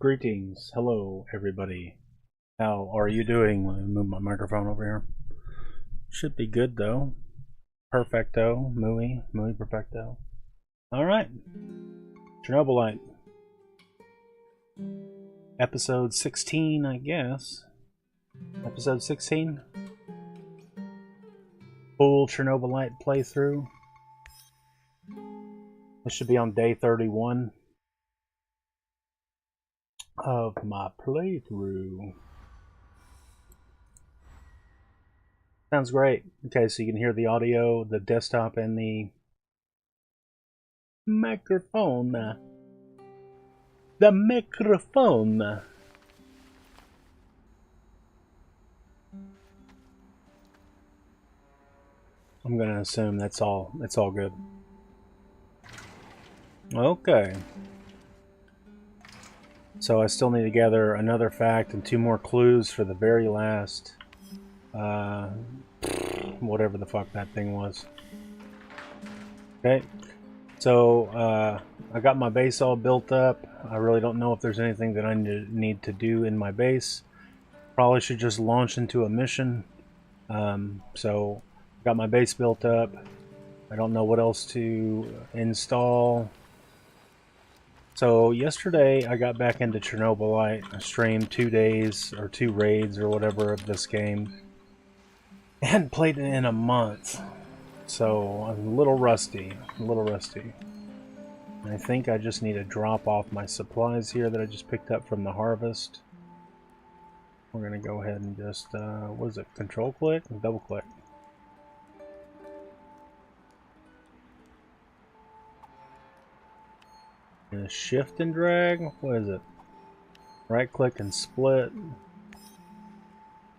Greetings. Hello, everybody. How are you doing? Let me move my microphone over here. Should be good, though. Perfecto. Muy perfecto. Alright. Chernobylite. Episode 16, I guess. Episode 16? Full Chernobylite playthrough. This should be on day 31 of my playthrough. Sounds great. Okay, so you can hear the audio, the desktop, and the microphone. The microphone. I'm gonna assume that's all. It's all good. Okay. So I still need to gather another fact and 2 more clues for the very last, whatever the fuck that thing was. Okay. So I got my base all built up. I really don't know if there's anything that I need to do in my base. Probably should just launch into a mission. So I got my base built up. I don't know what else to install. So yesterday I got back into Chernobylite. I streamed 2 days or 2 raids or whatever of this game. I hadn't played it in a month. So I'm a little rusty. I think I just need to drop off my supplies here that I just picked up from the harvest. We're gonna go ahead and just, what is it, control click and double click. And shift and drag, what is it? Right click and split.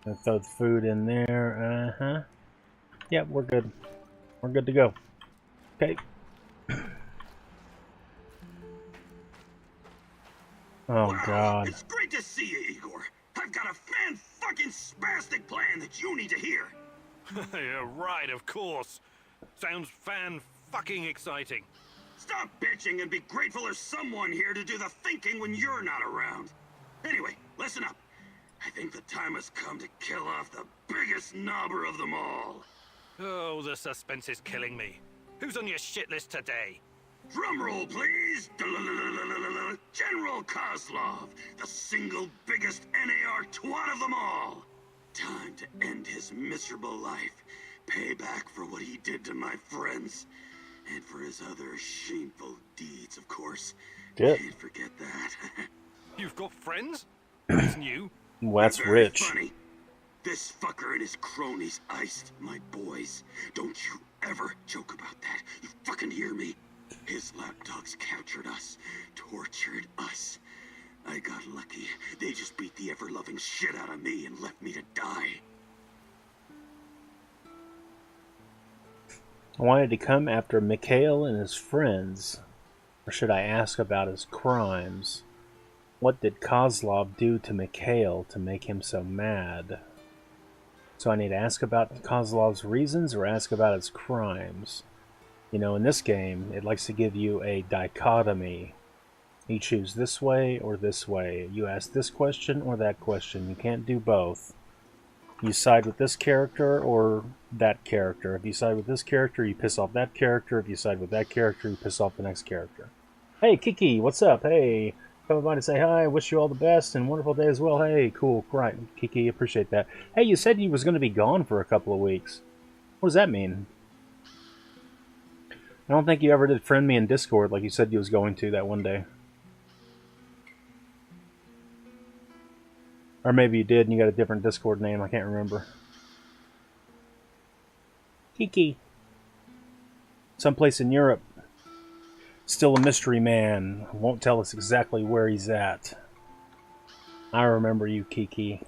Gonna throw the food in there, Yep, we're good. We're good to go. Okay. Oh, wow, God. It's great to see you, Igor. I've got a fan-fucking-spastic plan that you need to hear. Yeah, right, of course. Sounds fan-fucking-exciting. Stop bitching and be grateful there's someone here to do the thinking when you're not around. Anyway, listen up. I think the time has come to kill off the biggest knobber of them all. Oh, the suspense is killing me. Who's on your shit list today? Drum roll, please. General Kozlov, the single biggest NAR twat of them all. Time to end his miserable life. Pay back for what he did to my friends. And for his other shameful deeds, of course. Yep. Can't forget that. You've got friends? That's new. Well, that's Very rich. funny. This fucker and his cronies iced my boys. Don't you ever joke about that. You fucking hear me? His lapdogs captured us, tortured us. I got lucky. They just beat the ever-loving shit out of me and left me to die. I wanted to come after Mikhail and his friends. Or should I ask about his crimes? What did Kozlov do to Mikhail to make him so mad? So I need to ask about Kozlov's reasons or ask about his crimes? You know, in this game, it likes to give you a dichotomy. You choose this way or this way. You ask this question or that question. You can't do both. You side with this character or that character. If you side with this character, you piss off that character. If you side with that character, you piss off the next character. Hey, Kiki, what's up? Hey, coming by to say hi. Wish you all the best and wonderful day as well. Hey, cool. Right, Kiki, appreciate that. Hey, you said you was going to be gone for a couple of weeks. What does that mean? I don't think you ever did friend me in Discord like you said you was going to that one day. Or maybe you did and you got a different Discord name. I can't remember. Kiki. Someplace in Europe. Still a mystery man. Won't tell us exactly where he's at. I remember you, Kiki.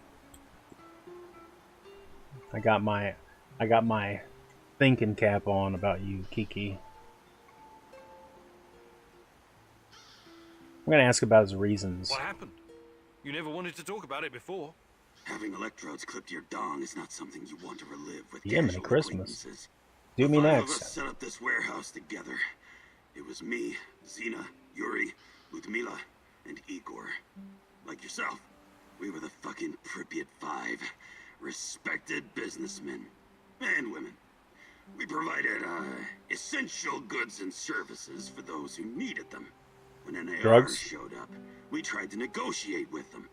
I got my thinking cap on about you, Kiki. I'm gonna ask about his reasons. What happened? You never wanted to talk about it before. Having electrodes clipped to your dong is not something you want to relive with Yeah, Merry casual Christmas. acquaintances. Do me The five of next. us set up this warehouse together. It was me, Zina, Yuri, Ludmila, and Igor. Like yourself, we were the fucking Pripyat Five. Respected businessmen and women. We provided, essential goods and services for those who needed them. When NAR Drugs? showed up, we tried to negotiate with them.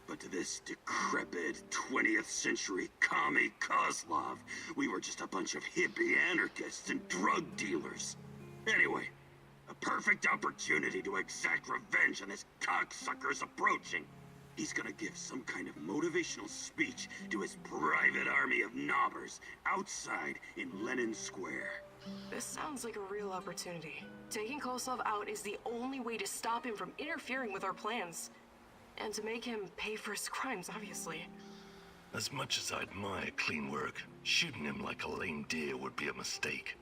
But to this decrepit 20th century commie Kozlov, we were just a bunch of hippie anarchists and drug dealers. Anyway, a perfect opportunity to exact revenge on this cocksucker's approaching. He's gonna give some kind of motivational speech to his private army of knobbers outside in Lenin Square. This sounds like a real opportunity. Taking Kozlov out is the only way to stop him from interfering with our plans. And to make him pay for his crimes, obviously. As much as I admire clean work, shooting him like a lame deer would be a mistake.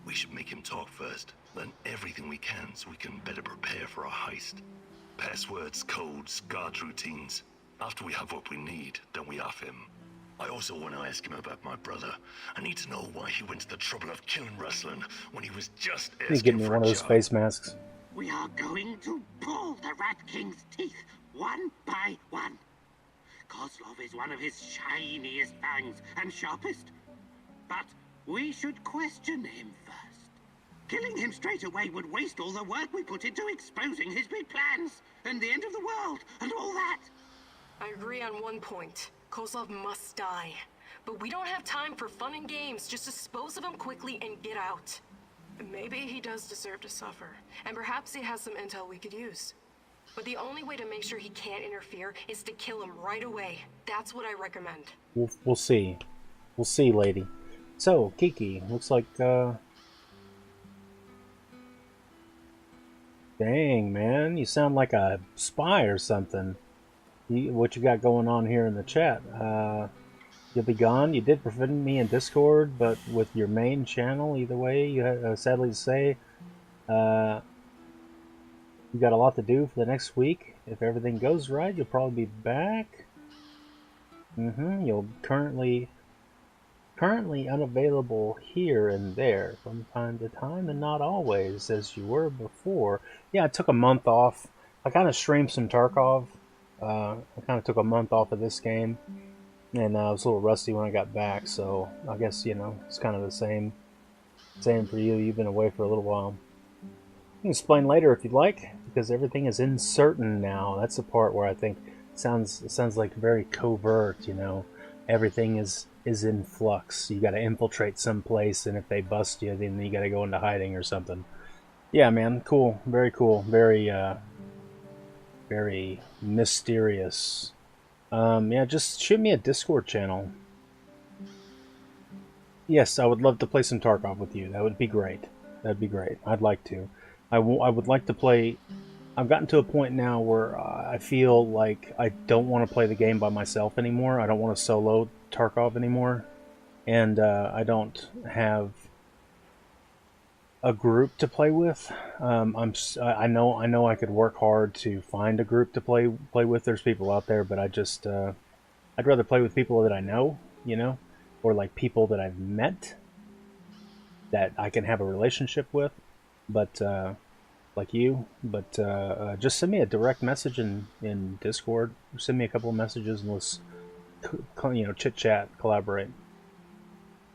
We should make him talk first, learn everything we can so we can better prepare for our heist. Passwords, codes, guard routines. After we have what we need, then we off him. I also want to ask him about my brother. I need to know why he went to the trouble of killing Ruslan when he was just He's getting asking me for one a of those job. face masks. We are going to pull the Rat King's teeth, one by one. Kozlov is one of his shiniest fangs and sharpest. But we should question him first. Killing him straight away would waste all the work we put into exposing his big plans, and the end of the world, and all that. I agree on one point. Kozlov must die. But we don't have time for fun and games. Just dispose of him quickly and get out. Maybe he does deserve to suffer, and perhaps he has some intel we could use. But the only way to make sure he can't interfere is to kill him right away. That's what I recommend. We'll see. We'll see, lady. So, Kiki, looks like, dang, man, you sound like a spy or something. What you got going on here in the chat? You'll be gone. You did prevent me in Discord, but with your main channel, either way, you had, sadly to say, you got a lot to do for the next week. If everything goes right, you'll probably be back. You'll currently unavailable here and there from time to time, and not always as you were before. Yeah, I took a month off. I kind of streamed some Tarkov. I kind of took a month off of this game, and I was a little rusty when I got back, so I guess, you know, it's kind of the same for you. You've been away for a little while. You can explain later if you'd like, because everything is uncertain now. That's the part where I think it sounds like very covert, you know. Everything is in flux. You got to infiltrate some place, and if they bust you, then you got to go into hiding or something. Yeah, man, cool, very cool, very mysterious. Yeah, just shoot me a Discord channel. Yes, I would love to play some Tarkov with you. That would be great. That'd be great. I'd like to. I would like to play. I've gotten to a point now where I feel like I don't want to play the game by myself anymore. I don't want to solo Tarkov anymore, and I don't have a group to play with. I know I could work hard to find a group to play with. There's people out there, but I'd rather play with people that I know, you know, or like people that I've met that I can have a relationship with. But like you, but just send me a direct message in Discord. Send me a couple of messages and let's, you know, chit chat, collaborate.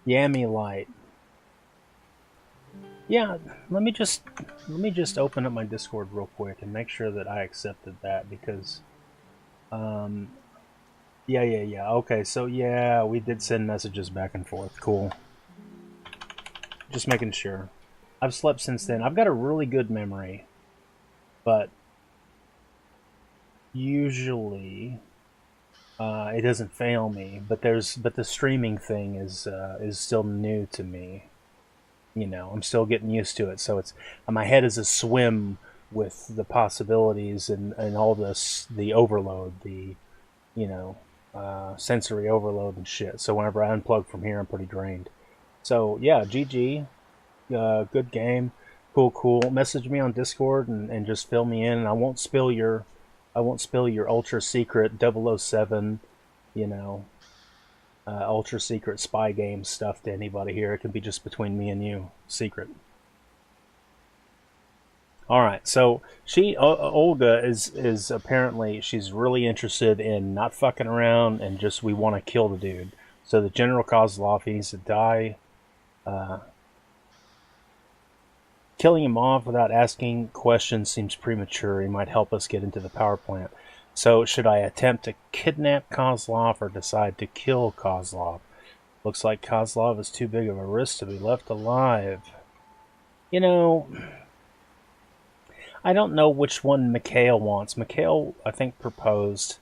Yammy Light. Yeah, let me just open up my Discord real quick and make sure that I accepted that, because yeah. Okay, so yeah, we did send messages back and forth. Cool. Just making sure. I've slept since then. I've got a really good memory, but usually it doesn't fail me. But the streaming thing is still new to me. You know, I'm still getting used to it. So it's my head is a swim with the possibilities and all this, the overload, the, you know, sensory overload and shit. So whenever I unplug from here, I'm pretty drained. So yeah, GG. Good game, cool. Message me on Discord and just fill me in, and I won't spill your ultra secret 007, you know, ultra secret spy game stuff to anybody here. It can be just between me and you, secret. Alright, so Olga is apparently, she's really interested in not fucking around and just, we want to kill the dude. So the General Kozlov, he needs to die. Killing him off without asking questions seems premature. He might help us get into the power plant. So should I attempt to kidnap Kozlov or decide to kill Kozlov? Looks like Kozlov is too big of a risk to be left alive. You know, I don't know which one Mikhail wants. Mikhail, I think, proposed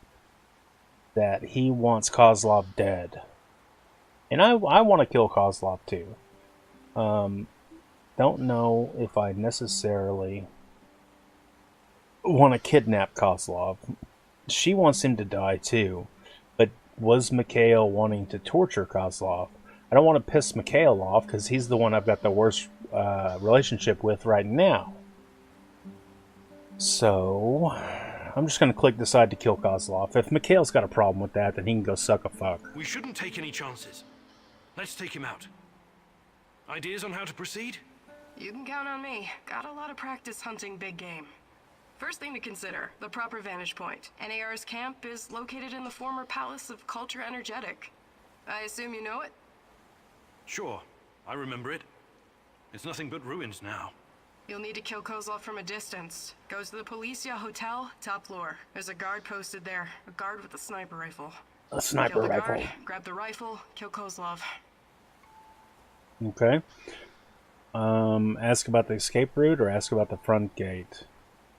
that he wants Kozlov dead. And I want to kill Kozlov too. Don't know if I necessarily want to kidnap Kozlov. She wants him to die too. But was Mikhail wanting to torture Kozlov? I don't want to piss Mikhail off because he's the one I've got the worst relationship with right now. So, I'm just going to click decide to kill Kozlov. If Mikhail's got a problem with that, then he can go suck a fuck. We shouldn't take any chances. Let's take him out. Ideas on how to proceed? You can count on me. Got a lot of practice hunting big game. First thing to consider, the proper vantage point. NAR's camp is located in the former Palace of Culture Energetic. I assume you know it? Sure, I remember it. It's nothing but ruins now. You'll need to kill Kozlov from a distance. Goes to the Policia Hotel, top floor. There's a guard posted there. A guard with a sniper rifle. A sniper kill the rifle. Guard, grab the rifle, kill Kozlov. Okay. Ask about the escape route or ask about the front gate.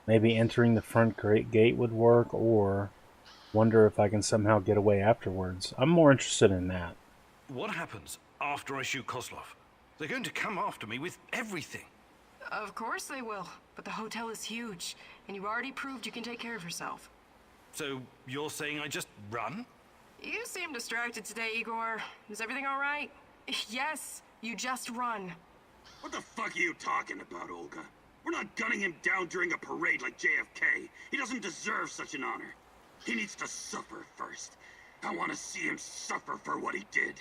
Maybe entering the front gate would work, or wonder if I can somehow get away afterwards. I'm more interested in that. What happens after I shoot Kozlov? They're going to come after me with everything. Of course they will, but the hotel is huge, and you already proved you can take care of yourself. So, you're saying I just run? You seem distracted today, Igor. Is everything all right? Yes, you just run. What the fuck are you talking about, Olga? We're not gunning him down during a parade like JFK. He doesn't deserve such an honor. He needs to suffer first. I want to see him suffer for what he did.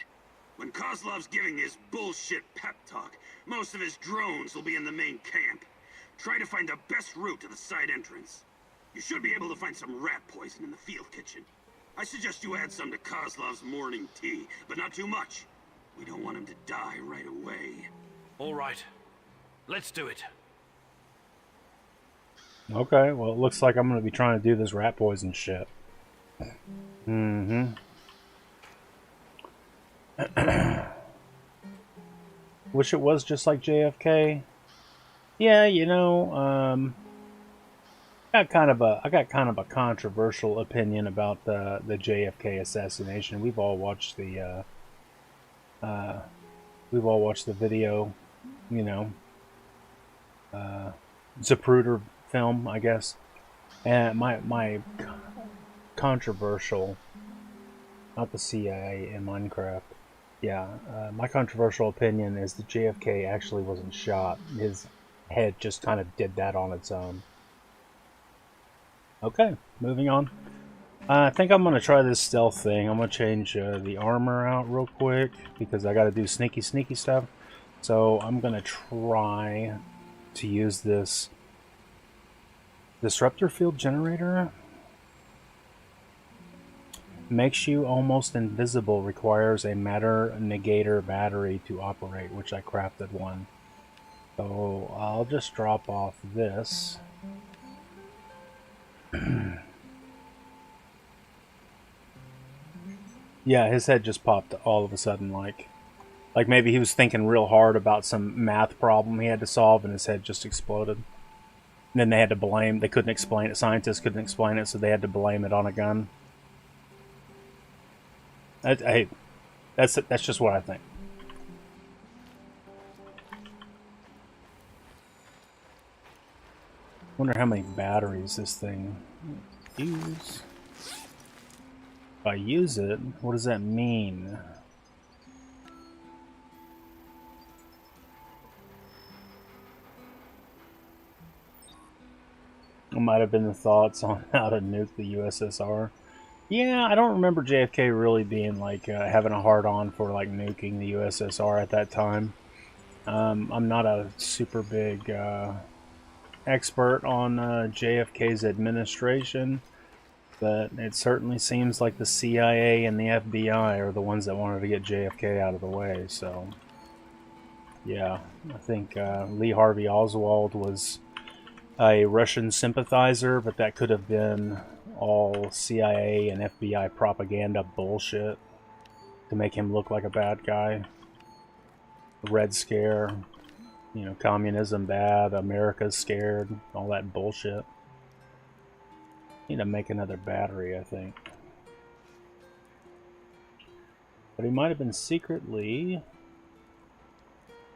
When Kozlov's giving his bullshit pep talk, most of his drones will be in the main camp. Try to find the best route to the side entrance. You should be able to find some rat poison in the field kitchen. I suggest you add some to Kozlov's morning tea, but not too much. We don't want him to die right away. All right. Let's do it. Okay, well, it looks like I'm going to be trying to do this rat poison shit. Wish it was just like JFK. Yeah, you know, I got kind of a controversial opinion about the JFK assassination. We've all watched the video, you know, Zapruder film, I guess. And my controversial, not the CIA in Minecraft. Yeah, my controversial opinion is that JFK actually wasn't shot. His head just kind of did that on its own. Okay, moving on. I think I'm going to try this stealth thing. I'm going to change the armor out real quick because I got to do sneaky stuff. So I'm going to try to use this disruptor field generator. Makes you almost invisible, requires a matter negator battery to operate, which I crafted one. So I'll just drop off this. Yeah, his head just popped all of a sudden, like maybe he was thinking real hard about some math problem he had to solve and his head just exploded. And then they had to blame, they couldn't explain it, scientists couldn't explain it, so they had to blame it on a gun. Hey, that's just what I think. Wonder how many batteries this thing use. If I use it, what does that mean? It might have been the thoughts on how to nuke the USSR. Yeah, I don't remember JFK really being like having a hard-on for like nuking the USSR at that time. I'm not a super big expert on JFK's administration, but it certainly seems like the CIA and the FBI are the ones that wanted to get JFK out of the way, so yeah, I think Lee Harvey Oswald was a Russian sympathizer, but that could have been all CIA and FBI propaganda bullshit to make him look like a bad guy. Red Scare, you know, communism bad, America's scared, all that bullshit. Need to make another battery, I think. But he might have been secretly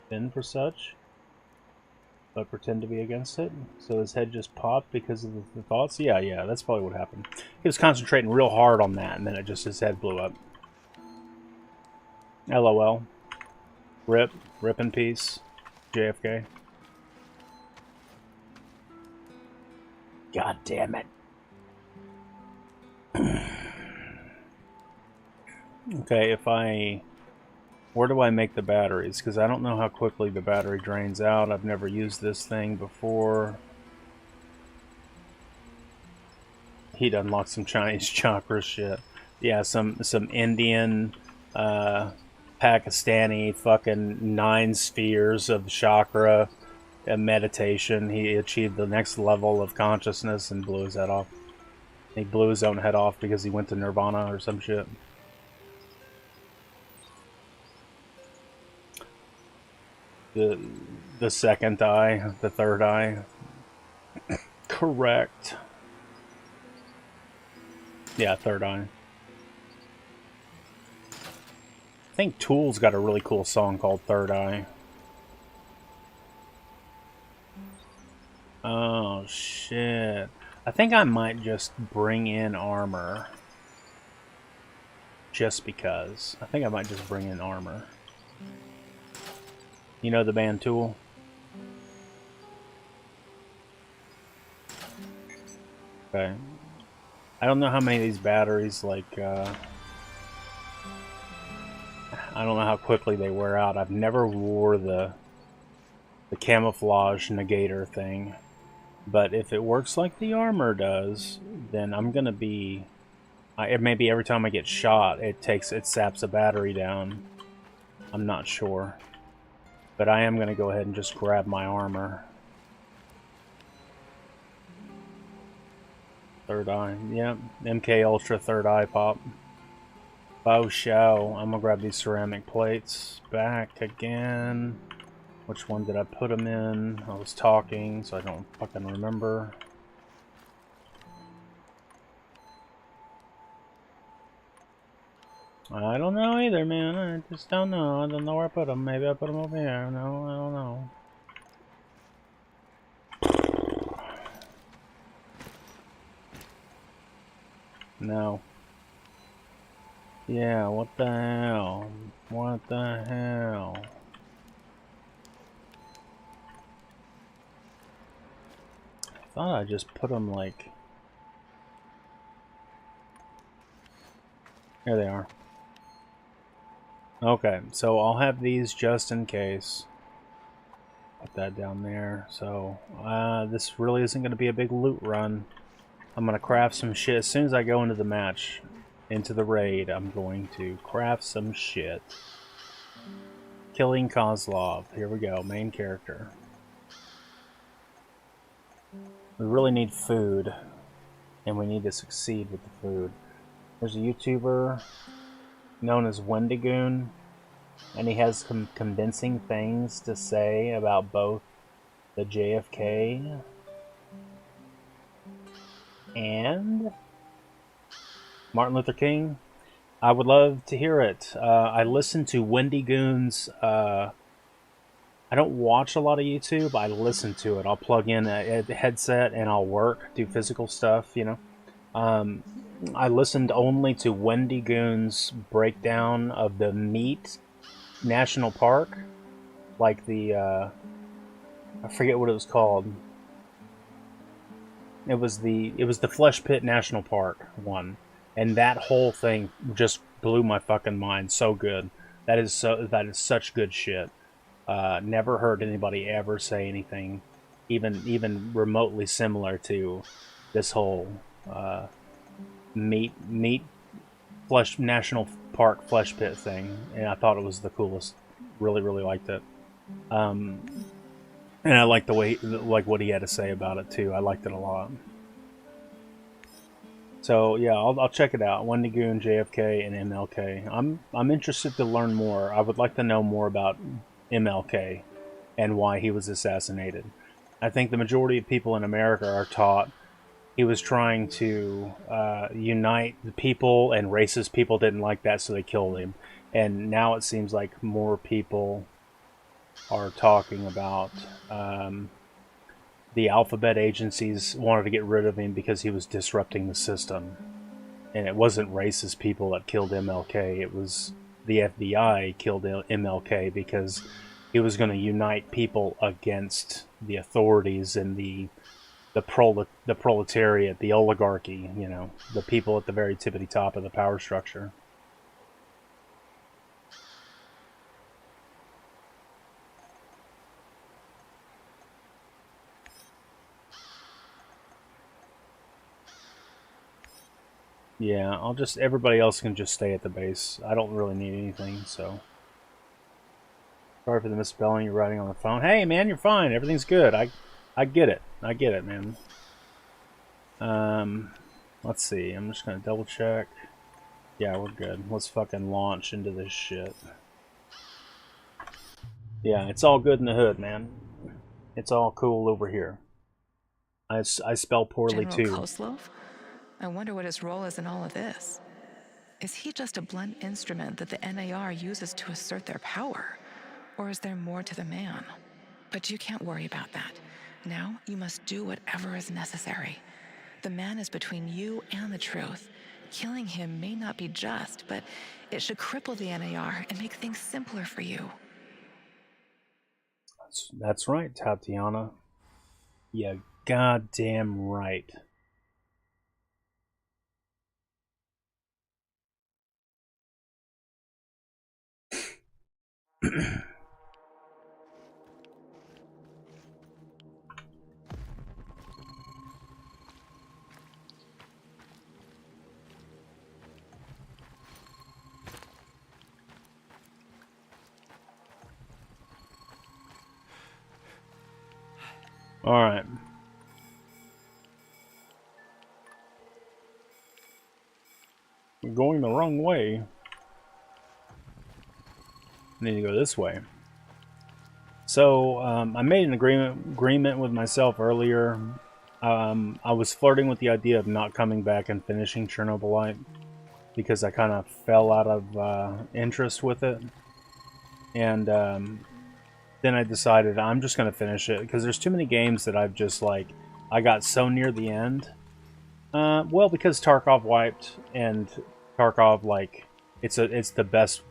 in for such, but pretend to be against it. So his head just popped because of the thoughts. Yeah, that's probably what happened. He was concentrating real hard on that, and then his head blew up. LOL. Rip in peace, JFK. God damn it. Okay, where do I make the batteries? Because I don't know how quickly the battery drains out. I've never used this thing before. He'd unlock some Chinese chakra shit. Yeah, some Indian, Pakistani fucking 9 spheres of chakra and meditation. He achieved the next level of consciousness and blew his head off. He blew his own head off because he went to Nirvana or some shit. The second eye, the third eye. Correct. Yeah, third eye. I think Tool's got a really cool song called Third Eye. Oh, shit. I think I might just bring in armor. Just because. I think I might just bring in armor. You know the band Tool? Okay. I don't know how many of these batteries, like, I don't know how quickly they wear out. I've never wore the camouflage negator thing. But if it works like the armor does, then I'm gonna be... maybe every time I get shot, it saps a battery down. I'm not sure. But I am gonna go ahead and just grab my armor. Third eye, yep. MK Ultra third eye pop. Bow show. I'm gonna grab these ceramic plates. Back again. Which one did I put them in? I was talking, so I don't fucking remember. I don't know either, man. I just don't know. I don't know where I put them. Maybe I put them over here. No, I don't know. No. Yeah, what the hell? What the hell? I thought I just put them like... Here they are. Okay, so I'll have these just in case. Put that down there. So, this really isn't going to be a big loot run. I'm going to craft some shit. As soon as I go into the match, into the raid, I'm going to craft some shit. Killing Kozlov. Here we go, main character. We really need food, and we need to succeed with the food. There's a YouTuber known as Wendigoon, and he has some convincing things to say about both the JFK and Martin Luther King. I would love to hear it. I listen to Wendigoon's... I don't watch a lot of YouTube. I listen to it. I'll plug in a headset and I'll work, do physical stuff, you know. I listened only to Wendigoon's breakdown of the Meat National Park. Like the, I forget what it was called. It was the Flesh Pit National Park one. And that whole thing just blew my fucking mind. So good. That is such good shit. Never heard anybody ever say anything even remotely similar to this whole meat flesh national park flesh pit thing, and I thought it was the coolest. Really liked it. And I liked the way, like what he had to say about it too. I liked it a lot. So yeah, I'll check it out. Wendigoon, JFK, and MLK. I'm interested to learn more. I would like to know more about MLK and why he was assassinated. I think the majority of people in America are taught he was trying to unite the people, and racist people didn't like that, so they killed him. And now it seems like more people are talking about the alphabet agencies wanted to get rid of him because he was disrupting the system. And it wasn't racist people that killed MLK, it was the FBI killed MLK because he was going to unite people against the authorities and the proletariat, the oligarchy, you know, the people at the very tippity top of the power structure. Yeah, everybody else can just stay at the base. I don't really need anything, so. Sorry for the misspelling, you're writing on the phone. Hey man, you're fine, everything's good. I get it. I get it, man. Let's see, I'm just gonna double check. Yeah, we're good. Let's fucking launch into this shit. Yeah, it's all good in the hood, man. It's all cool over here. I spell poorly General too. Kozlov? I wonder what his role is in all of this. Is he just a blunt instrument that the NAR uses to assert their power? Or is there more to the man? But you can't worry about that. Now you must do whatever is necessary. The man is between you and the truth. Killing him may not be just, but it should cripple the NAR and make things simpler for you. That's right, Tatiana. Yeah, goddamn right. All right. We're going the wrong way. I need to go this way. So I made an agreement with myself earlier. I was flirting with the idea of not coming back and finishing Chernobylite because I kind of fell out of interest with it. And then I decided I'm just going to finish it because there's too many games that I've just like, I got so near the end. Well, because Tarkov wiped, and Tarkov, like, it's the best,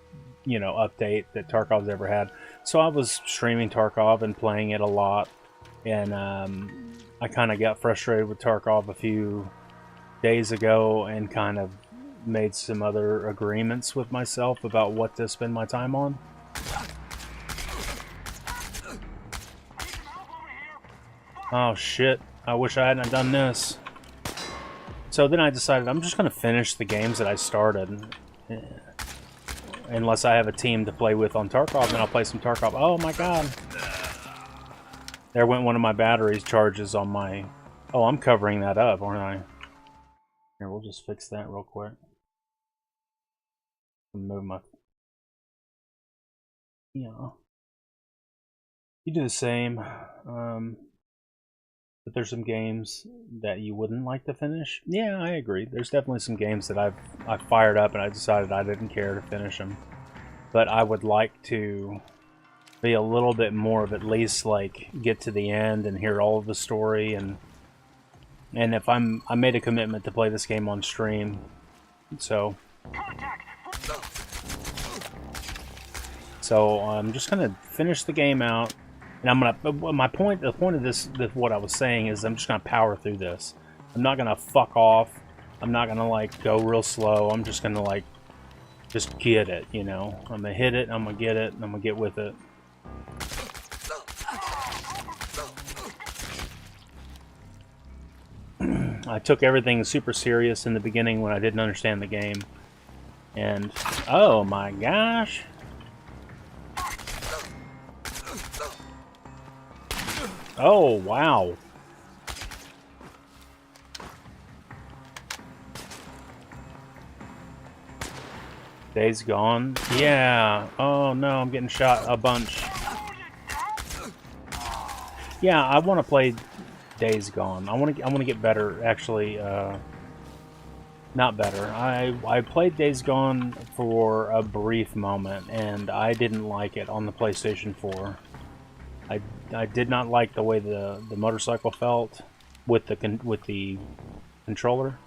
you know, update that Tarkov's ever had. So I was streaming Tarkov and playing it a lot, and I kind of got frustrated with Tarkov a few days ago and kind of made some other agreements with myself about what to spend my time on. Oh shit, I wish I hadn't done this. So then I decided I'm just going to finish the games that I started. Unless I have a team to play with on Tarkov, then I'll play some Tarkov. Oh my god. There went one of my batteries charges on my... Oh, I'm covering that up, aren't I? Here, we'll just fix that real quick. Move my... Yeah. You do the same. But there's some games that you wouldn't like to finish. Yeah, I agree. There's definitely some games that I've fired up and I decided I didn't care to finish them. But I would like to be a little bit more of at least like get to the end and hear all of the story, and if I made a commitment to play this game on stream. So I'm just gonna finish the game out. And I'm gonna. The point of this, what I was saying is, I'm just gonna power through this. I'm not gonna fuck off. I'm not gonna like go real slow. I'm just gonna like, just get it. You know, I'm gonna hit it. I'm gonna get it. And I'm gonna get with it. I took everything super serious in the beginning when I didn't understand the game. And, oh my gosh. Oh, wow. Days Gone? Yeah. Oh no, I'm getting shot a bunch. Yeah, I want to play Days Gone. I want to get better, actually. Not better. I played Days Gone for a brief moment, and I didn't like it on the PlayStation 4. I did not like the way the motorcycle felt with the controller.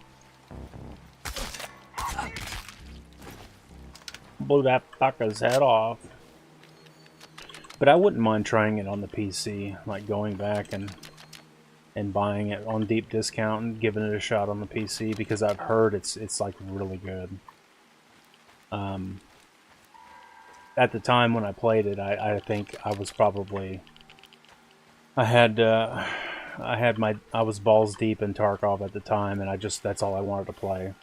Blew that fucker's head off. But I wouldn't mind trying it on the PC, like going back and buying it on deep discount and giving it a shot on the PC, because I've heard it's like really good. At the time when I played it, I think I was probably I was balls deep in Tarkov at the time, and that's all I wanted to play.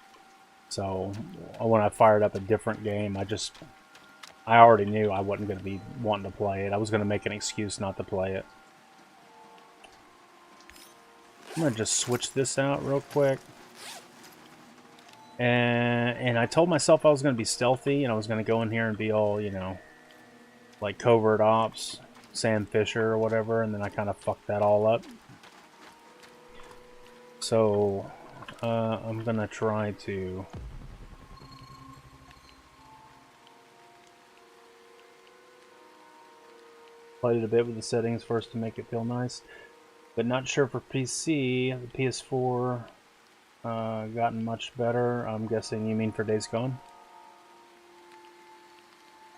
So when I fired up a different game, I already knew I wasn't going to be wanting to play it. I was going to make an excuse not to play it. I'm going to just switch this out real quick. And I told myself I was going to be stealthy, and I was going to go in here and be all, you know, like covert ops, Sam Fisher or whatever, and then I kind of fucked that all up. So I'm going to try to played it a bit with the settings first to make it feel nice, but not sure for PC. The PS4 gotten much better. I'm guessing you mean for Days Gone?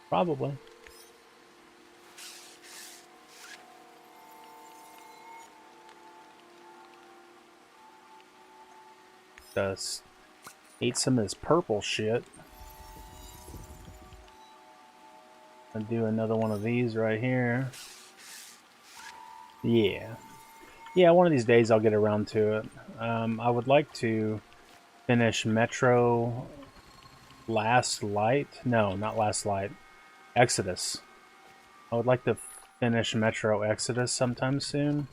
Probably. Just eat some of this purple shit. I'll do another one of these right here. Yeah. Yeah, one of these days I'll get around to it. I would like to finish Metro Last Light. No, not Last Light. Exodus. I would like to finish Metro Exodus sometime soon,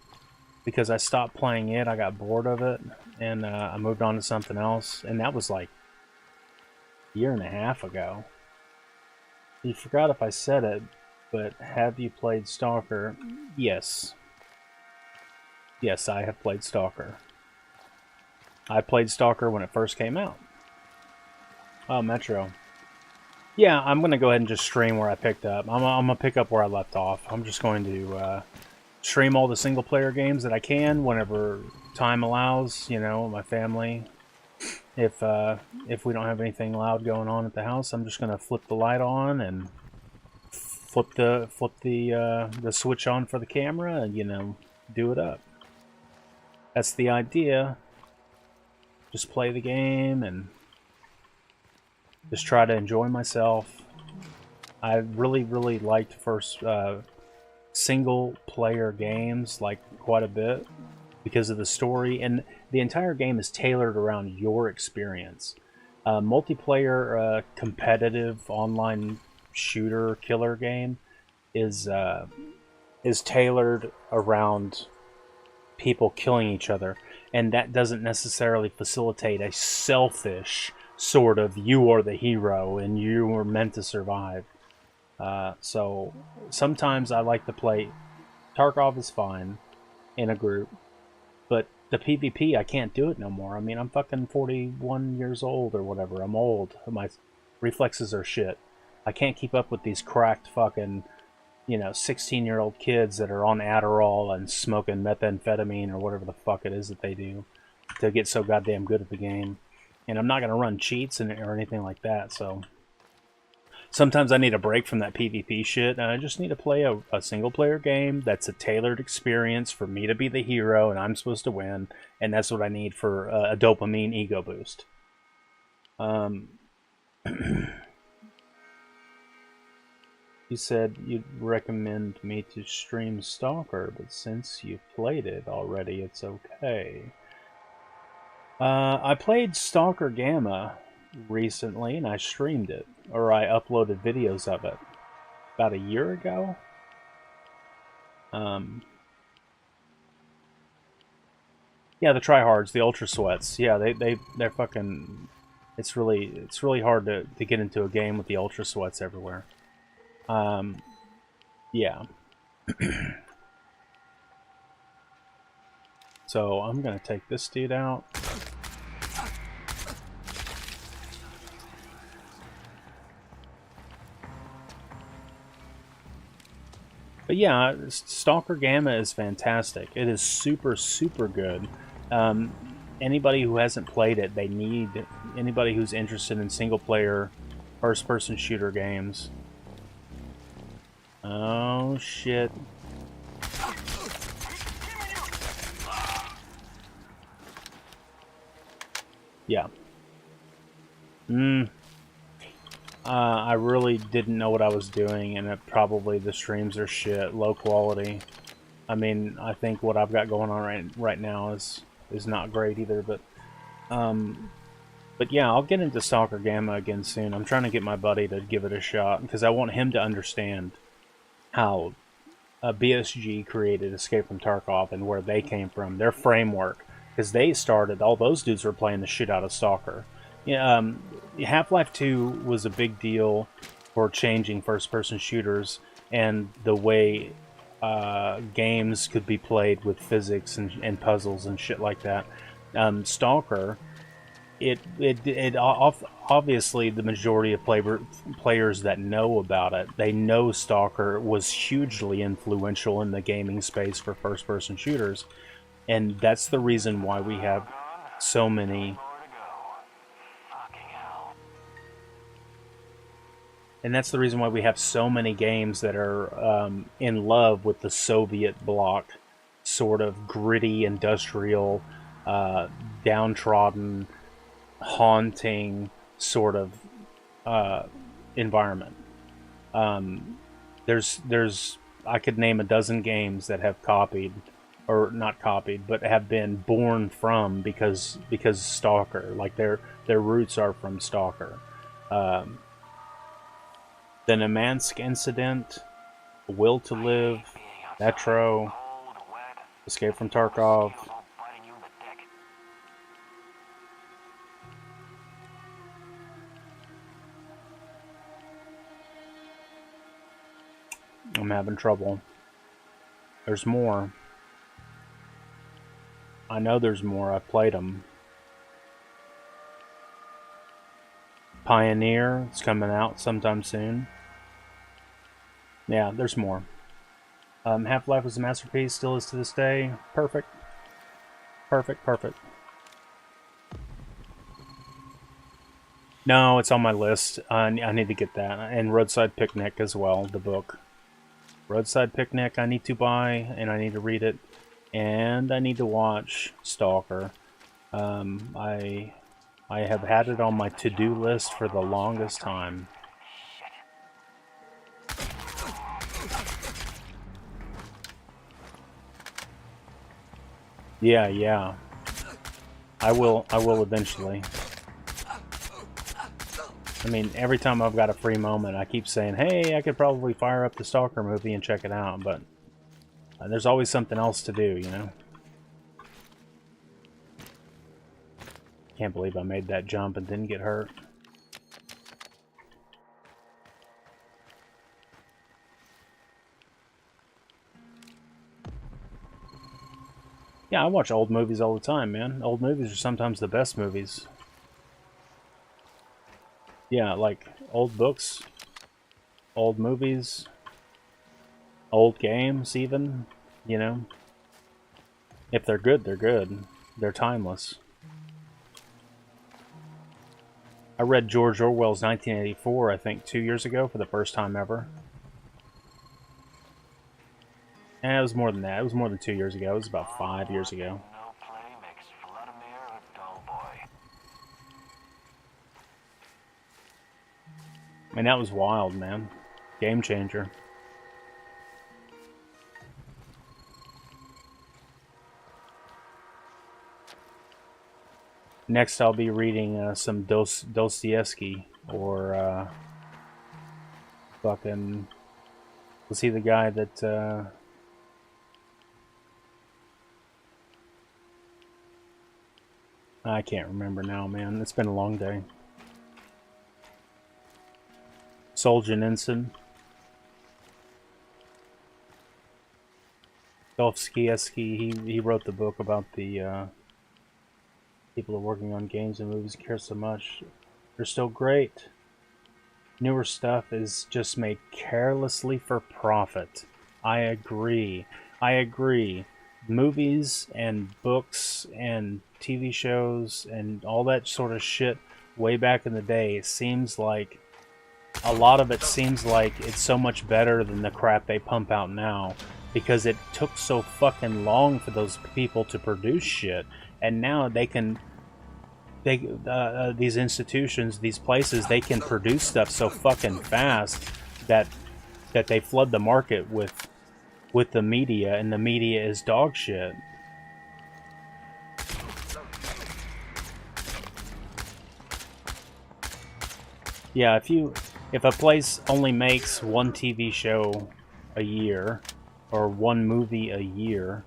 because I stopped playing it. I got bored of it, and I moved on to something else. And that was like a year and a half ago. You forgot if I said it, but have you played Stalker? Yes. Yes, I have played Stalker. I played Stalker when it first came out. Oh, Metro. Yeah, I'm going to go ahead and just stream where I picked up. I'm going to pick up where I left off. I'm just going to stream all the single-player games that I can whenever time allows, you know, my family. If we don't have anything loud going on at the house, I'm just going to flip the light on and flip the switch on for the camera and, you know, do it up. That's the idea. Just play the game and just try to enjoy myself. I really, really liked first single-player games, like, quite a bit because of the story, and the entire game is tailored around your experience. Multiplayer, competitive online shooter killer game is tailored around people killing each other, and that doesn't necessarily facilitate a selfish sort of you are the hero and you were meant to survive. So sometimes I like to play. Tarkov is fine in a group, but the PvP, I can't do it no more. I mean, I'm fucking 41 years old or whatever. I'm old. My reflexes are shit. I can't keep up with these cracked fucking, you know, 16-year-old kids that are on Adderall and smoking methamphetamine or whatever the fuck it is that they do to get so goddamn good at the game. And I'm not going to run cheats or anything like that, so sometimes I need a break from that PvP shit, and I just need to play a single-player game that's a tailored experience for me to be the hero, and I'm supposed to win, and that's what I need for a dopamine ego boost. You said you'd recommend me to stream Stalker, but since you've played it already, it's okay. I played Stalker Gamma recently, and I streamed it, or I uploaded videos of it about a year ago. Yeah, the tryhards, the ultra sweats. Yeah, they're fucking. It's really hard to get into a game with the ultra sweats everywhere. Yeah. So I'm gonna take this dude out. But yeah, Stalker Gamma is fantastic. It is super, super good. Anybody who hasn't played it, anybody who's interested in single-player, first-person shooter games. Oh, shit. Yeah. I really didn't know what I was doing, and probably the streams are shit, low quality. I mean, I think what I've got going on right now is not great either, but yeah, I'll get into Stalker Gamma again soon. I'm trying to get my buddy to give it a shot, because I want him to understand how BSG created Escape from Tarkov and where they came from, their framework, because they started, all those dudes were playing the shit out of Stalker. Yeah, Half-Life 2 was a big deal for changing first-person shooters and the way games could be played with physics and puzzles and shit like that. Stalker, obviously the majority of players that know about it, they know Stalker was hugely influential in the gaming space for first-person shooters, and that's the reason why we have so many. And that's the reason why we have so many games that are in love with the Soviet bloc, sort of gritty, industrial, downtrodden, haunting sort of environment. There's I could name a dozen games that have copied, or not copied, but have been born from because Stalker, like their roots are from Stalker. The Nemansk Incident, Will to Live, Metro, Escape from Tarkov. I'm having trouble. There's more. I know there's more. I've played them. Pioneer, it's coming out sometime soon. Yeah, there's more. Half-Life was a masterpiece, still is to this day. Perfect. Perfect, perfect. No, it's on my list. I need to get that. And Roadside Picnic as well, the book. Roadside Picnic I need to buy, and I need to read it. And I need to watch Stalker. I have had it on my to-do list for the longest time. Yeah. I will eventually. I mean, every time I've got a free moment, I keep saying, hey, I could probably fire up the Stalker movie and check it out, but there's always something else to do, you know? Can't believe I made that jump and didn't get hurt. Yeah, I watch old movies all the time, man. Old movies are sometimes the best movies. Yeah, like old books, old movies, old games even, you know. If they're good, they're good. They're timeless. I read George Orwell's 1984, I think, 2 years ago for the first time ever. And it was more than that. It was more than 2 years ago. It was about 5 years ago. And that was wild, man. Game changer. Next, I'll be reading some Dostoevsky or fucking. Was he the guy that? I can't remember now, man. It's been a long day. Solzhenitsyn. Dostoevsky. He wrote the book about the people who are working on games and movies care so much. They're still great. Newer stuff is just made carelessly for profit. I agree. Movies and books and TV shows and all that sort of shit way back in the day, it seems like a lot of it seems like it's so much better than the crap they pump out now, because it took so fucking long for those people to produce shit, and now these institutions, these places, they can produce stuff so fucking fast that they flood the market with the media, and the media is dog shit. Yeah, if a place only makes one TV show a year or one movie a year,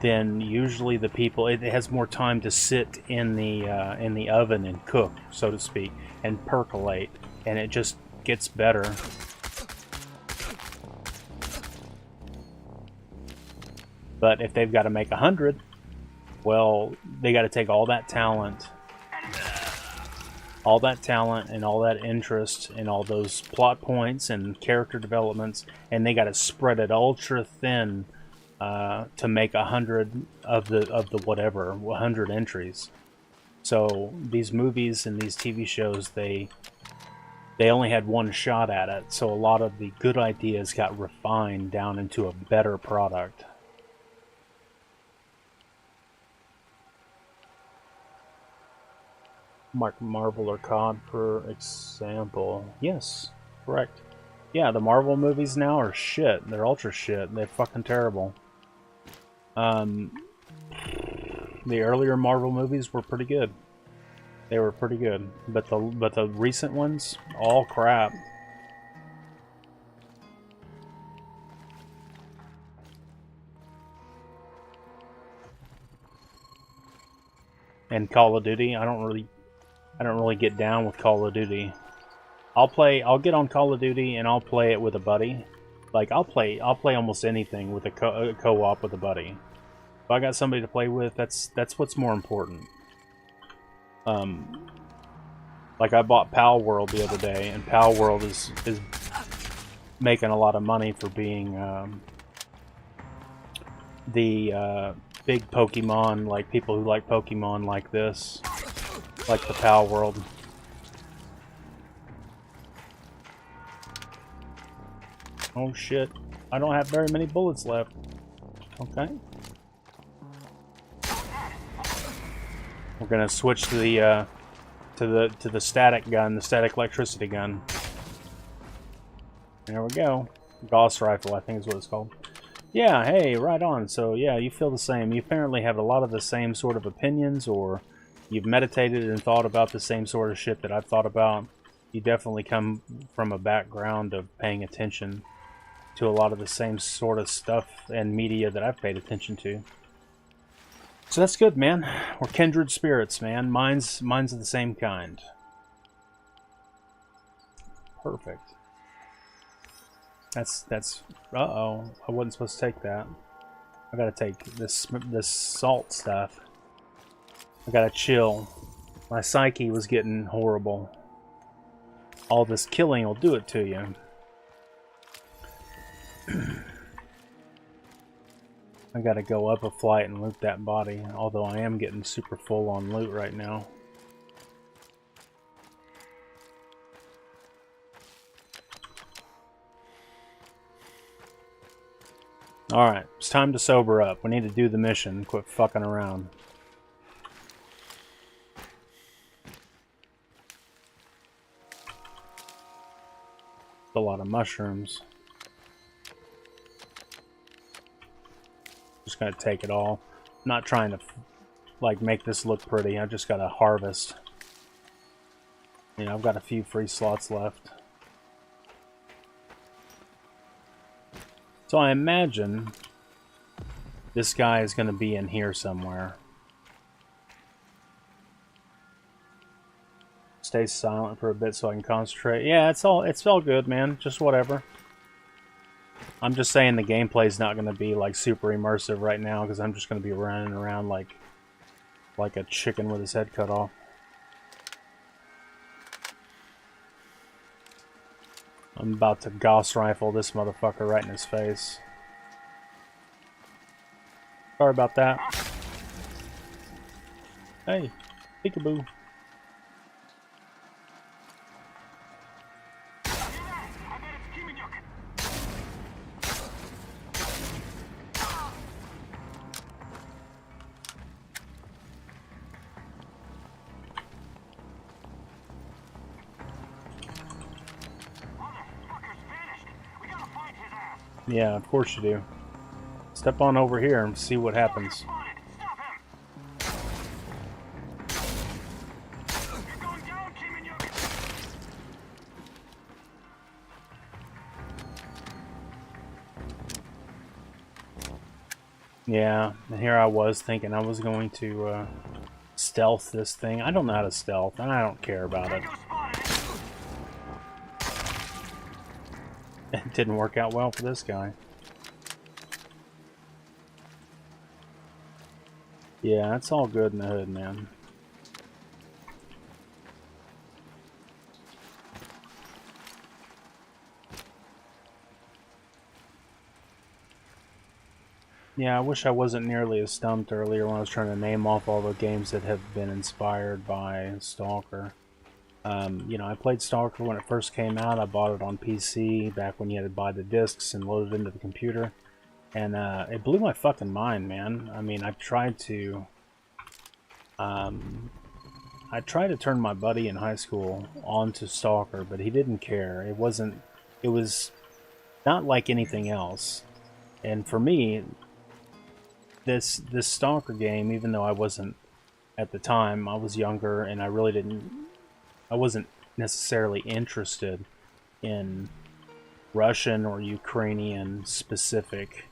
then usually the people, it has more time to sit in the oven and cook, so to speak, and percolate, and it just gets better. But if they've got to make 100, well, they got to take all that talent and all that interest and all those plot points and character developments, and they got to spread it ultra thin to make 100 of the whatever 100 entries. So these movies and these TV shows, they only had one shot at it. So a lot of the good ideas got refined down into a better product. Marvel or COD, for example. Yes, correct. Yeah, the Marvel movies now are shit. They're ultra shit. They're fucking terrible. The earlier Marvel movies were pretty good. They were pretty good, but the recent ones, all crap. And Call of Duty, I don't really get down with Call of Duty. I'll get on Call of Duty and I'll play it with a buddy. Like I'll play almost anything with a co-op with a buddy. If I got somebody to play with, that's what's more important. Like I bought Pal World the other day, and Pal World is making a lot of money for being the big Pokemon, like people who like Pokemon like this. Like the Pal World. Oh shit. I don't have very many bullets left. Okay. We're gonna switch to the static gun, the static electricity gun. There we go. Gauss rifle, I think is what it's called. Yeah, hey, right on. So yeah, you feel the same. You apparently have a lot of the same sort of opinions, or you've meditated and thought about the same sort of shit that I've thought about. You definitely come from a background of paying attention to a lot of the same sort of stuff and media that I've paid attention to. So that's good, man. We're kindred spirits, man. Mine's of the same kind. Perfect. That's uh-oh. I wasn't supposed to take that. I gotta take this salt stuff. I gotta chill. My psyche was getting horrible. All this killing will do it to you. I gotta go up a flight and loot that body, although I am getting super full on loot right now. Alright, it's time to sober up. We need to do the mission. Quit fucking around. A lot of mushrooms. Just gonna take it all. I'm not trying to like make this look pretty. I just gotta harvest. You know, I've got a few free slots left. So I imagine this guy is gonna be in here somewhere. Stay silent for a bit so I can concentrate. Yeah, it's all good, man. Just whatever. I'm just saying the gameplay's not going to be like super immersive right now because I'm just going to be running around like a chicken with his head cut off. I'm about to Gauss rifle this motherfucker right in his face. Sorry about that. Hey, peekaboo. Yeah, of course you do. Step on over here and see what happens. Yeah, and here I was thinking I was going to stealth this thing. I don't know how to stealth, and I don't care about it. It didn't work out well for this guy. Yeah, it's all good in the hood, man. Yeah, I wish I wasn't nearly as stumped earlier when I was trying to name off all the games that have been inspired by Stalker. You know, I played Stalker when it first came out. I bought it on PC back when you had to buy the discs and load it into the computer. And it blew my fucking mind, man. I mean, I tried to turn my buddy in high school onto Stalker, but he didn't care. It was not like anything else. And for me, this Stalker game, even though I wasn't at the time, I was younger and I wasn't necessarily interested in Russian or Ukrainian specific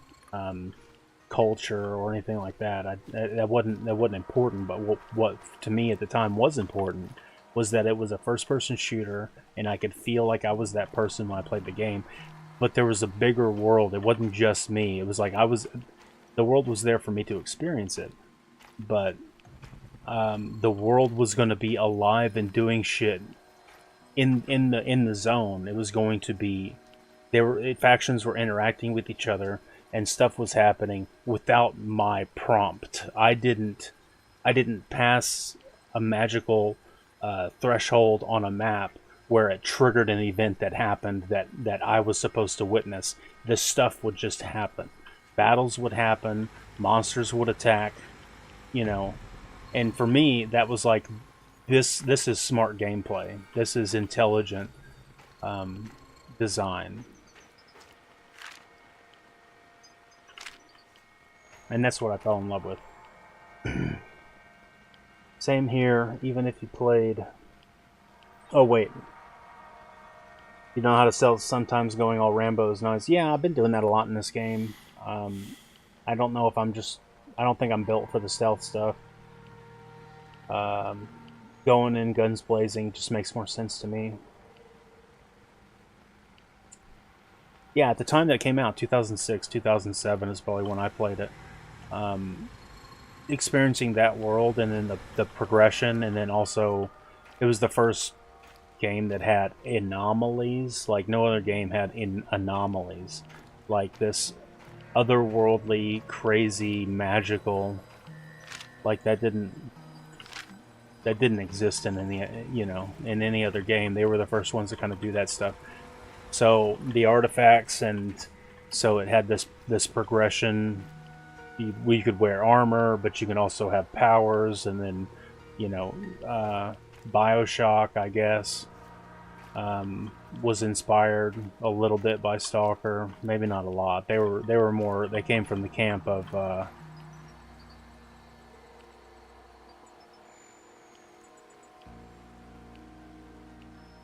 culture or anything like that. That wasn't important. But what to me at the time was important was that it was a first-person shooter, and I could feel like I was that person when I played the game. But there was a bigger world. It wasn't just me. It was like the world was there for me to experience it, but the world was going to be alive and doing shit in the zone. It was going to be factions were interacting with each other and stuff was happening without my prompt. I didn't pass a magical threshold on a map where it triggered an event that happened that I was supposed to witness. This stuff would just happen. Battles would happen, monsters would attack, you know. And for me, that was like, this is smart gameplay. This is intelligent design. And that's what I fell in love with. Same here, even if you played... Oh, wait. You know how to sell sometimes going all Rambo is nice. Yeah, I've been doing that a lot in this game. I don't know if I don't think I'm built for the stealth stuff. Going in guns blazing just makes more sense to me. Yeah, at the time that it came out, 2006, 2007 is probably when I played it. Experiencing that world and then the progression, and then also it was the first game that had anomalies. Like no other game had anomalies like this, otherworldly, crazy, magical. Like that didn't exist in any other game. They were the first ones to kind of do that stuff. So the artifacts, and so it had this progression. We could wear armor, but you can also have powers, and then BioShock, I guess, was inspired a little bit by Stalker. Maybe not a lot. They were more. They came from the camp of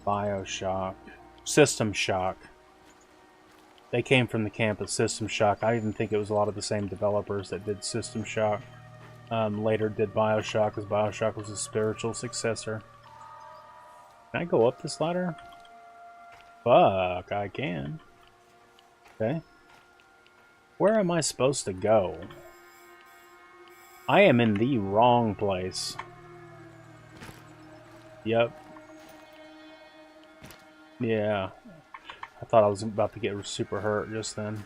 BioShock. System Shock. They came from the camp of System Shock. I even think it was a lot of the same developers that did System Shock. Later did BioShock, because BioShock was a spiritual successor. Can I go up this ladder? Fuck, I can. Okay. Where am I supposed to go? I am in the wrong place. Yep. Yeah. I thought I was about to get super hurt just then.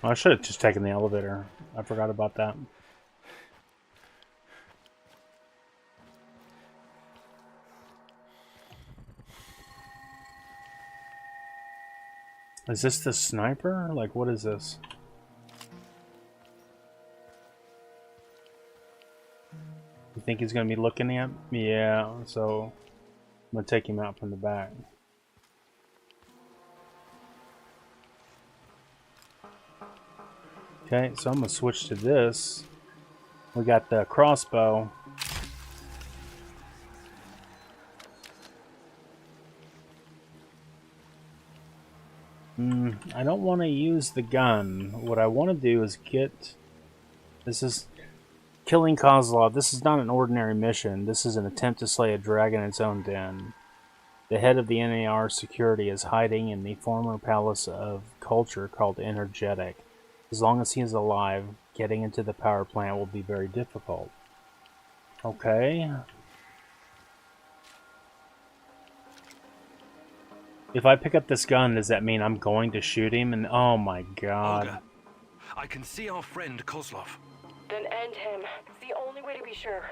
I should have just taken the elevator. I forgot about that. Is this the sniper? Like, what is this? You think he's gonna be looking at me? Yeah, so I'm gonna take him out from the back. Okay, so I'm gonna switch to this. We got the crossbow. I don't want to use the gun. What I want to do is get... This is killing Kozlov. This is not an ordinary mission. This is an attempt to slay a dragon in its own den. The head of the NAR security is hiding in the former palace of culture called Energetic. As long as he is alive, getting into the power plant will be very difficult. Okay. If I pick up this gun, does that mean I'm going to shoot him? And oh my god. Olga, I can see our friend Kozlov. Then end him. It's the only way to be sure.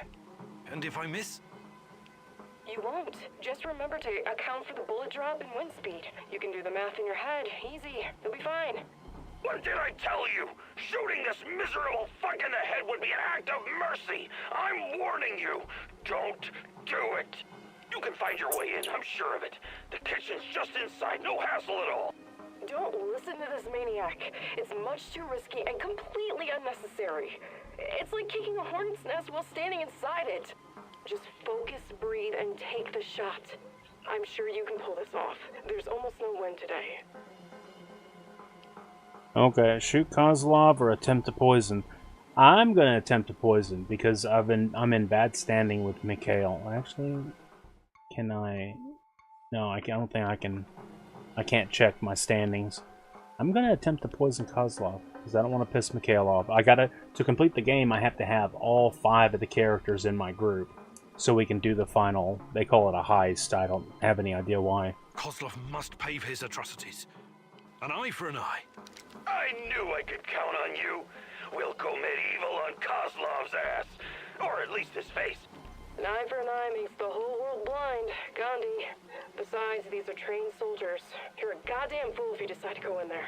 And if I miss? You won't. Just remember to account for the bullet drop and wind speed. You can do the math in your head. Easy. You'll be fine. What did I tell you? Shooting this miserable fuck in the head would be an act of mercy. I'm warning you. Don't do it. You can find your way in, I'm sure of it. The kitchen's just inside, no hassle at all. Don't listen to this maniac. It's much too risky and completely unnecessary. It's like kicking a hornet's nest while standing inside it. Just focus, breathe, and take the shot. I'm sure you can pull this off. There's almost no wind today. Okay, shoot Kozlov or attempt to poison. I'm gonna attempt to poison because I'm in bad standing with Mikhail. Actually, can I? No, I don't think I can. I can't check my standings. I'm gonna attempt to poison Kozlov because I don't want to piss Mikhail off. To complete the game, I have to have all 5 of the characters in my group so we can do the final. They call it a heist. I don't have any idea why. Kozlov must pay for his atrocities. An eye for an eye. I knew I could count on you. We'll go medieval on Kozlov's ass. Or at least his face. An eye for an eye makes the whole world blind, Gandhi. Besides, these are trained soldiers. You're a goddamn fool if you decide to go in there.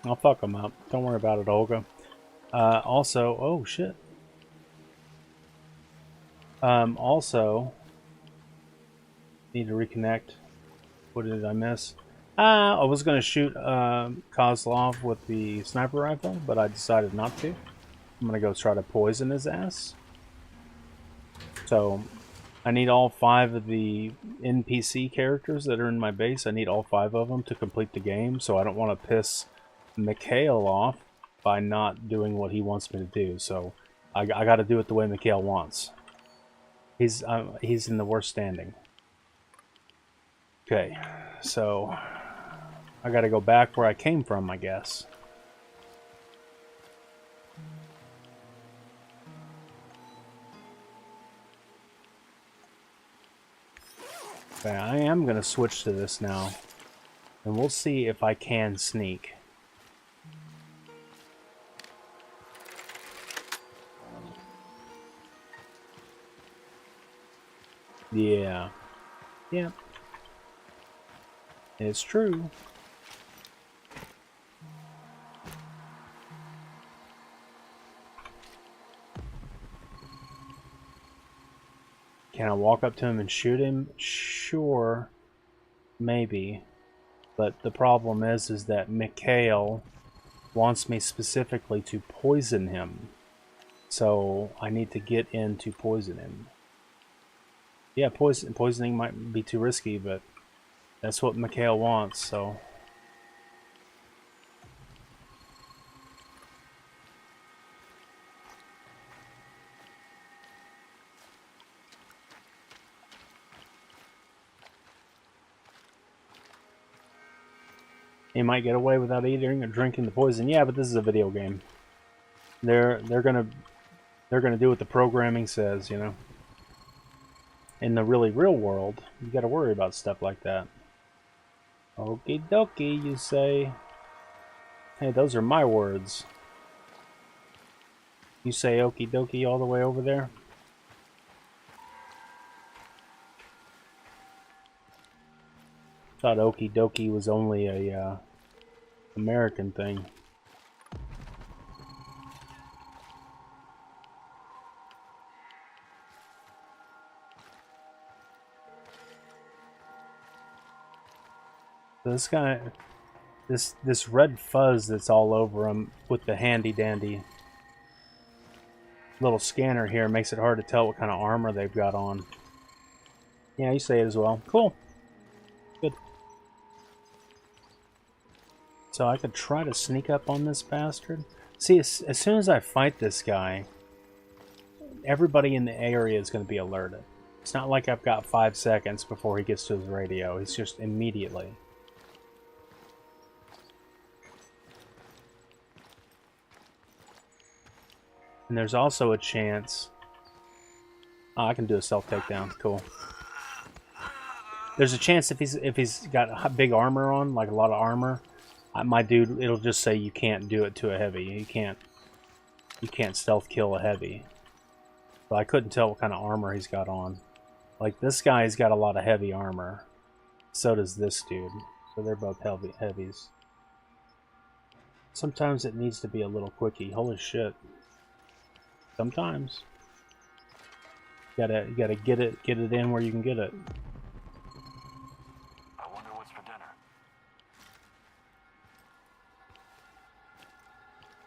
I'll fuck them up. Don't worry about it, Olga. Also, oh shit. Also, need to reconnect. What did I miss? I was going to shoot Kozlov with the sniper rifle, but I decided not to. I'm going to go try to poison his ass. So, I need all 5 of the NPC characters that are in my base. I need all 5 of them to complete the game, so I don't want to piss Mikhail off by not doing what he wants me to do. So, I got to do it the way Mikhail wants. He's in the worst standing. Okay, so I got to go back where I came from, I guess. Okay, I am going to switch to this now, and we'll see if I can sneak. Yeah. Yeah. It's true. Can I walk up to him and shoot him? Sure. Maybe. But the problem is that Mikhail wants me specifically to poison him. So I need to get in to poison him. Yeah, poisoning might be too risky, but that's what Mikhail wants, so... He might get away without eating or drinking the poison. Yeah, but this is a video game. They're gonna do what the programming says, you know. In the really real world, you gotta worry about stuff like that. Okie dokie, you say. Hey, those are my words. You say okie dokie all the way over there? Thought okie dokie was only a American thing. So this guy, this red fuzz that's all over him with the handy dandy little scanner here makes it hard to tell what kind of armor they've got on. Yeah, you say it as well. Cool. Good. So I could try to sneak up on this bastard. See, as soon as I fight this guy, everybody in the area is going to be alerted. It's not like I've got 5 seconds before he gets to his radio. It's just immediately. And there's also a chance... Oh, I can do a self takedown. Cool. There's a chance if he's got big armor on, like a lot of armor, my dude, it'll just say you can't do it to a heavy. You can't stealth kill a heavy. But I couldn't tell what kind of armor he's got on. Like this guy's got a lot of heavy armor. So does this dude. So they're both heavies. Sometimes it needs to be a little quickie. Holy shit. Sometimes. You gotta get it in where you can get it. I wonder what's for dinner.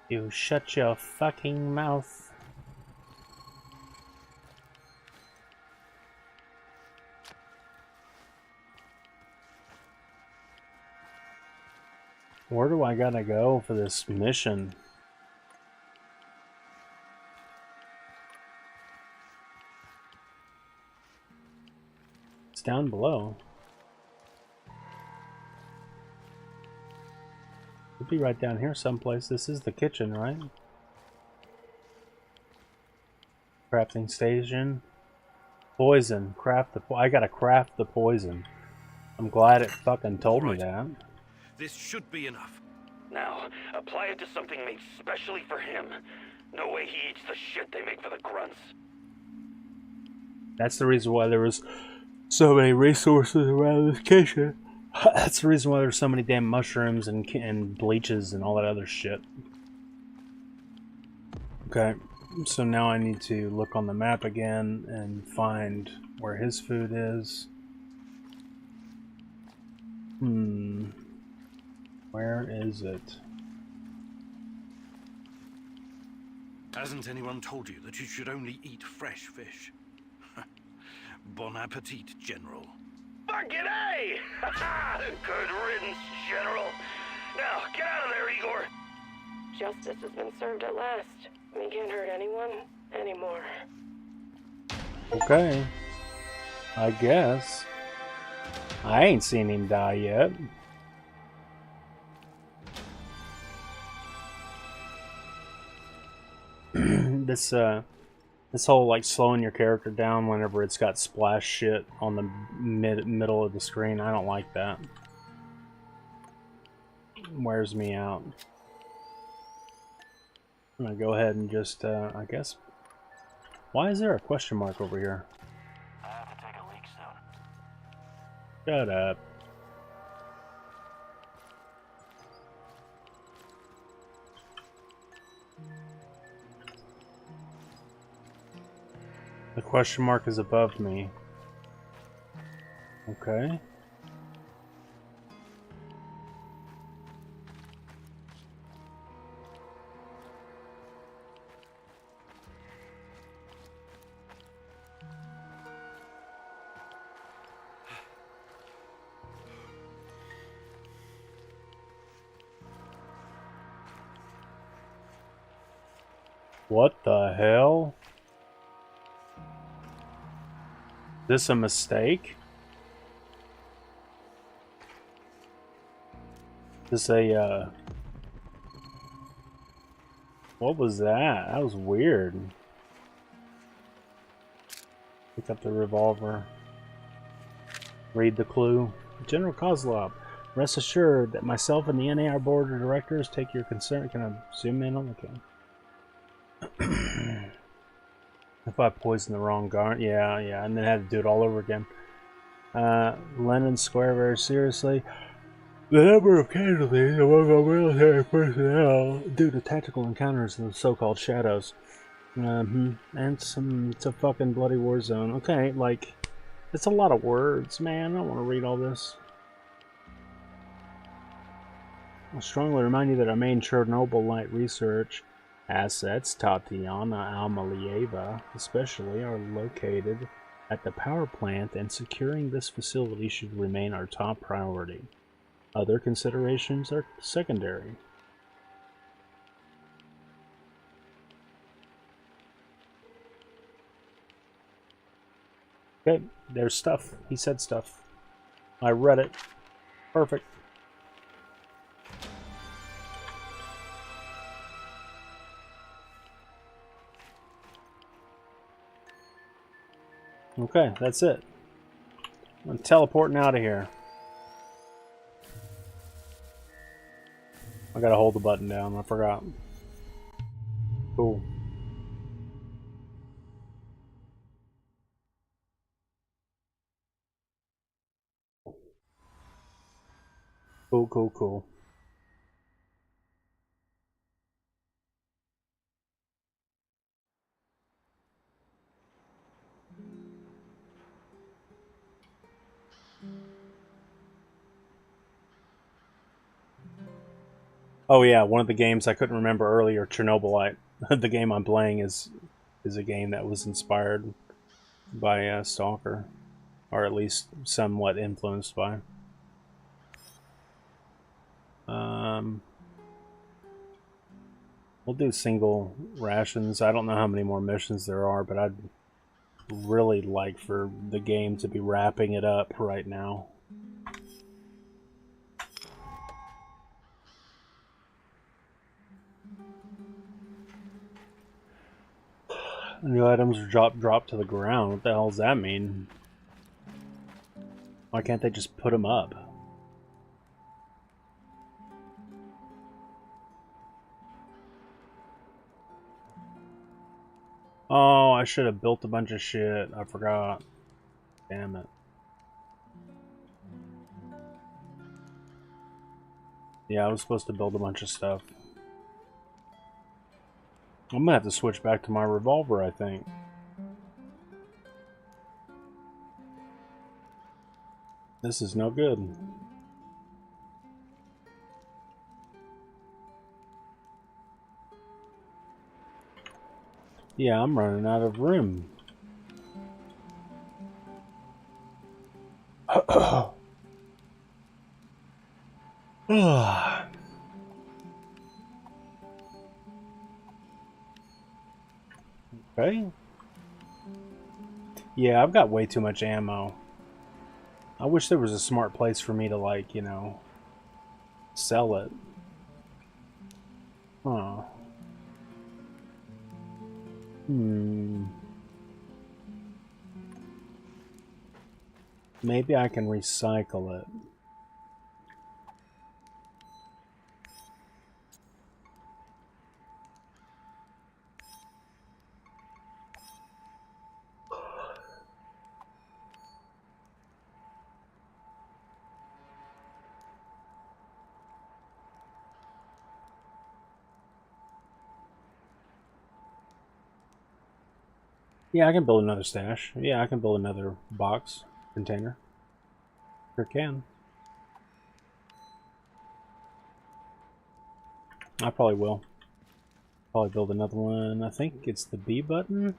You shut your fucking mouth. Where do I gotta go for this mission? It's down below. It'd be right down here someplace. This is the kitchen, right? Crafting station. Poison. I gotta craft the poison. I'm glad it fucking told me that. This should be enough. Now, apply it to something made specially for him. No way he eats the shit they make for the grunts. That's the reason why there was so many resources around this kitchen. That's the reason why there's so many damn mushrooms and bleaches and all that other shit. Okay, so now I need to look on the map again and find where his food is. Where is it? Hasn't anyone told you that you should only eat fresh fish? Bon appetit, General. Fucking A! Good riddance, General. Now, get out of there, Igor. Justice has been served at last. We can't hurt anyone anymore. Okay. I guess. I ain't seen him die yet. This whole like slowing your character down whenever it's got splash shit on the middle of the screen, I don't like that. It wears me out. I'm gonna go ahead and just I guess. Why is there a question mark over here? I have to take a leak Shut up. The question mark is above me. Okay. What the hell? Is this a mistake? Is this a, what was that? That was weird. Pick up the revolver. Read the clue. General Kozlov, rest assured that myself and the NAR board of directors take your concern. Can I zoom in on the camera? If I poisoned the wrong guard, yeah, and then had to do it all over again. Lenin Square, very seriously. The number of casualties among our military personnel due to tactical encounters in the so-called shadows. And it's a fucking bloody war zone. Okay, like, it's a lot of words, man. I don't want to read all this. I strongly remind you that our main Chernobylite research assets, Tatiana Almalieva especially, are located at the power plant, and securing this facility should remain our top priority. Other considerations are secondary. Okay, there's stuff. He said stuff. I read it. Perfect. Okay, that's it. I'm teleporting out of here. I gotta hold the button down, I forgot. Cool. Cool. Oh yeah, one of the games I couldn't remember earlier, Chernobylite. The game I'm playing is a game that was inspired by Stalker, or at least somewhat influenced by. We'll do single rations. I don't know how many more missions there are, but I'd really like for the game to be wrapping it up right now. New items are dropped to the ground. What the hell does that mean? Why can't they just put them up? Oh, I should have built a bunch of shit. I forgot. Damn it. Yeah, I was supposed to build a bunch of stuff. I'm gonna have to switch back to my revolver, I think. This is no good. Yeah, I'm running out of room. Okay. Yeah, I've got way too much ammo. I wish there was a smart place for me to, like, you know, sell it. Huh. Maybe I can recycle it. Yeah, I can build another stash. Yeah, I can build another box container. Sure can. I probably will. Probably build another one. I think it's the B button.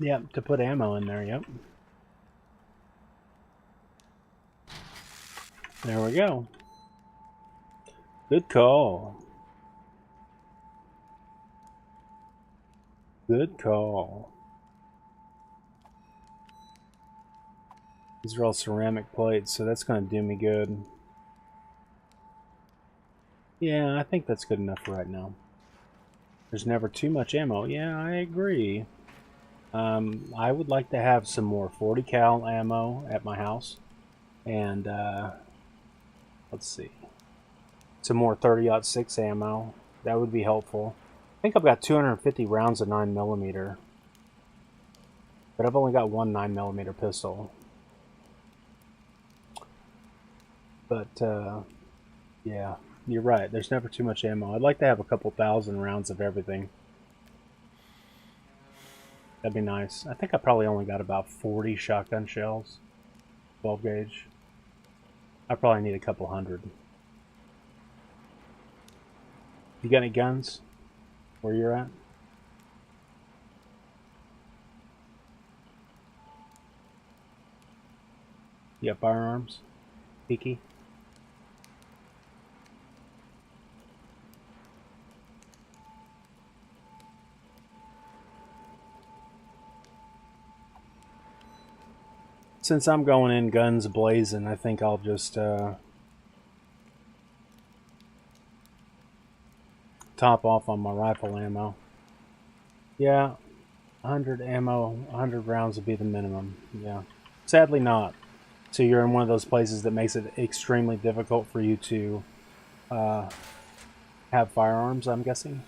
Yep, to put ammo in there, yep. There we go. Good call. Good call. These are all ceramic plates, so that's going to do me good. Yeah, I think that's good enough for right now. There's never too much ammo. Yeah, I agree. I would like to have some more 40 cal ammo at my house. And, let's see. Some more 30-06 ammo. That would be helpful. I think I've got 250 rounds of 9mm. But I've only got one 9mm pistol. But, yeah, you're right. There's never too much ammo. I'd like to have a couple thousand rounds of everything. That'd be nice. I think I probably only got about 40 shotgun shells. 12 gauge. I probably need a couple hundred. You got any guns? Where you're at? You got firearms? Peaky? Since I'm going in guns blazing, I think I'll just top off on my rifle ammo. Yeah, 100 ammo, 100 rounds would be the minimum. Yeah, sadly not. So you're in one of those places that makes it extremely difficult for you to have firearms, I'm guessing?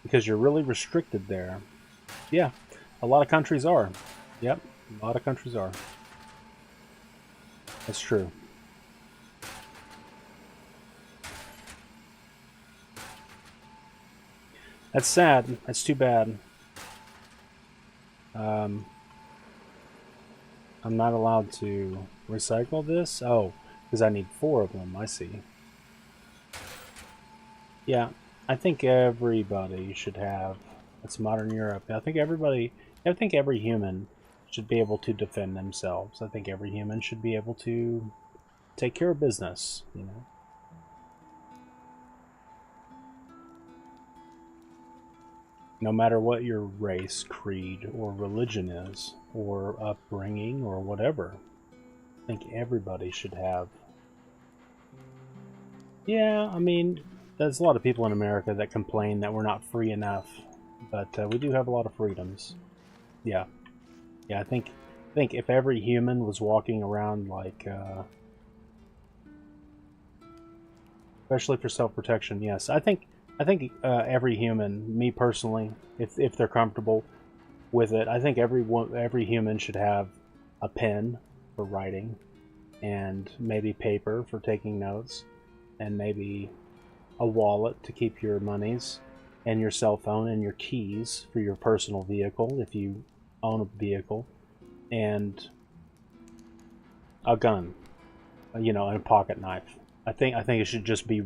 Because you're really restricted there. Yeah, a lot of countries are. Yep, a lot of countries are. That's true. That's sad. That's too bad. I'm not allowed to recycle this? Oh, because I need 4 of them. I see. Yeah, I think everybody should have... That's modern Europe. I think every human should be able to defend themselves. I think every human should be able to take care of business, you know. No matter what your race, creed, or religion is, or upbringing, or whatever. I think everybody should have. Yeah, I mean, there's a lot of people in America that complain that we're not free enough, but we do have a lot of freedoms. Yeah. Yeah, I think if every human was walking around like, especially for self-protection, yes. I think every human, me personally, if they're comfortable with it, I think every human should have a pen for writing, and maybe paper for taking notes, and maybe a wallet to keep your monies, and your cell phone and your keys for your personal vehicle if you own a vehicle, and a gun, you know, and a pocket knife. I think it should just be.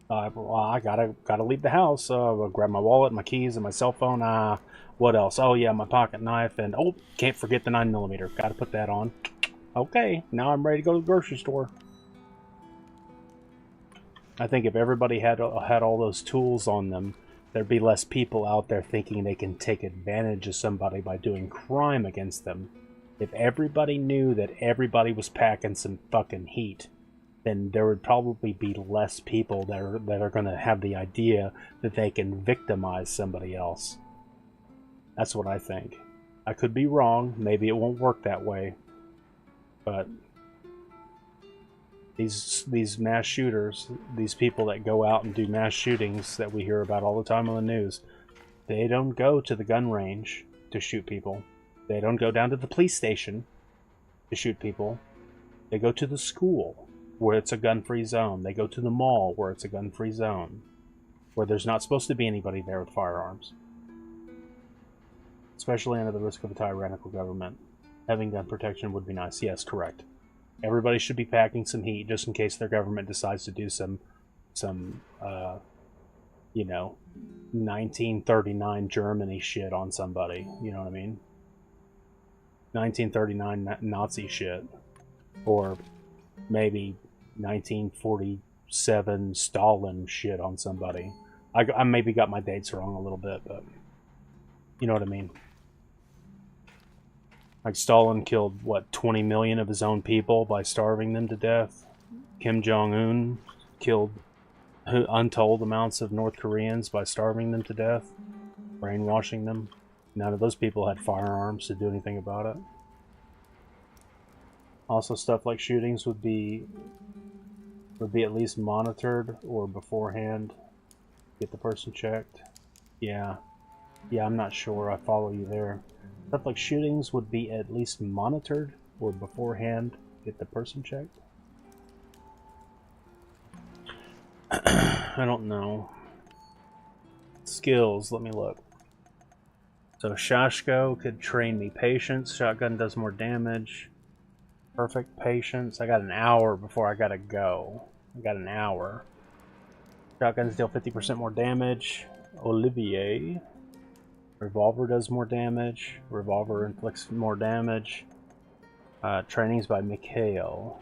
Well, I gotta leave the house. I'll grab my wallet, my keys, and my cell phone. What else? Oh yeah, my pocket knife, and oh, can't forget the 9mm. Gotta put that on. Okay, now I'm ready to go to the grocery store. I think if everybody had all those tools on them, there'd be less people out there thinking they can take advantage of somebody by doing crime against them. If everybody knew that everybody was packing some fucking heat, then there would probably be less people that are going to have the idea that they can victimize somebody else. That's what I think. I could be wrong. Maybe it won't work that way. But these mass shooters, these people that go out and do mass shootings that we hear about all the time on the news, they don't go to the gun range to shoot people. They don't go down to the police station to shoot people. They go to the school, where it's a gun-free zone. They go to the mall, where it's a gun-free zone, where there's not supposed to be anybody there with firearms. Especially under the risk of a tyrannical government. Having gun protection would be nice. Yes, correct. Everybody should be packing some heat just in case their government decides to do some 1939 Germany shit on somebody. You know what I mean? 1939 Nazi shit. Or maybe 1947 Stalin shit on somebody. I maybe got my dates wrong a little bit, but you know what I mean. Like Stalin killed, what, 20 million of his own people by starving them to death? Kim Jong-un killed untold amounts of North Koreans by starving them to death, brainwashing them. None of those people had firearms to do anything about it. Also, stuff like shootings would be at least monitored or beforehand. Get the person checked. Yeah, I'm not sure. I follow you there. Stuff like shootings would be at least monitored or beforehand. Get the person checked. I don't know. Skills, let me look. So Shashko could train me patience. Shotgun does more damage. Perfect patience. I got an hour before I gotta go. I got an hour. Shotguns deal 50% more damage. Olivier. Revolver does more damage. Revolver inflicts more damage. Trainings by Mikhail.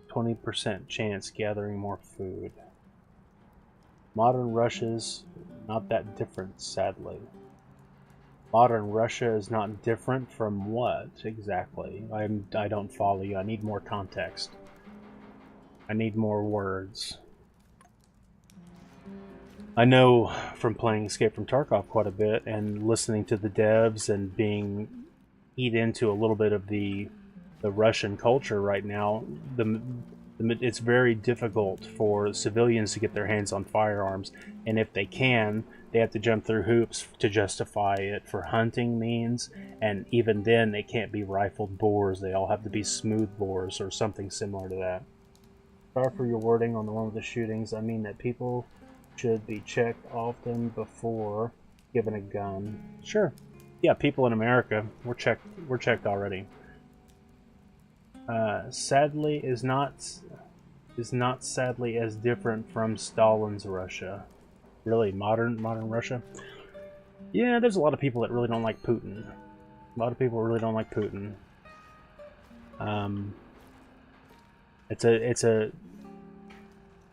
20% chance gathering more food. Modern Russia's not that different, sadly. Modern Russia is not different from what, exactly? I don't follow you. I need more context. I need more words. I know from playing Escape from Tarkov quite a bit and listening to the devs and being eat into a little bit of the Russian culture right now, it's very difficult for civilians to get their hands on firearms, and if they can, they have to jump through hoops to justify it for hunting means, and even then they can't be rifled bores. They all have to be smooth bores or something similar to that. Sorry for your wording on the one with the shootings. I mean that people should be checked often before given a gun. Sure. Yeah, people in America, we're checked already. Sadly is not sadly as different from Stalin's Russia. Really, modern Russia? Yeah, there's a lot of people that really don't like Putin. A lot of people really don't like Putin. I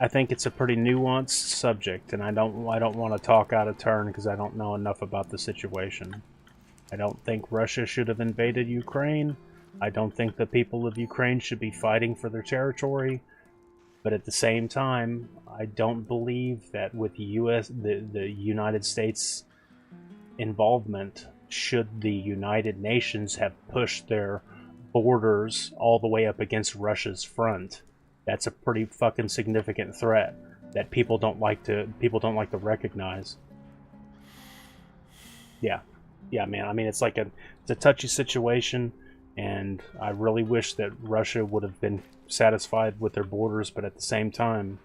think it's a pretty nuanced subject, and I don't want to talk out of turn because I don't know enough about the situation. I don't think Russia should have invaded Ukraine. I don't think the people of Ukraine should be fighting for their territory. But at the same time, I don't believe that with the United States involvement, should the United Nations have pushed their borders all the way up against Russia's front, that's a pretty fucking significant threat that people don't like to recognize. Yeah, man. I mean, it's a touchy situation, and I really wish that Russia would have been satisfied with their borders, but at the same time,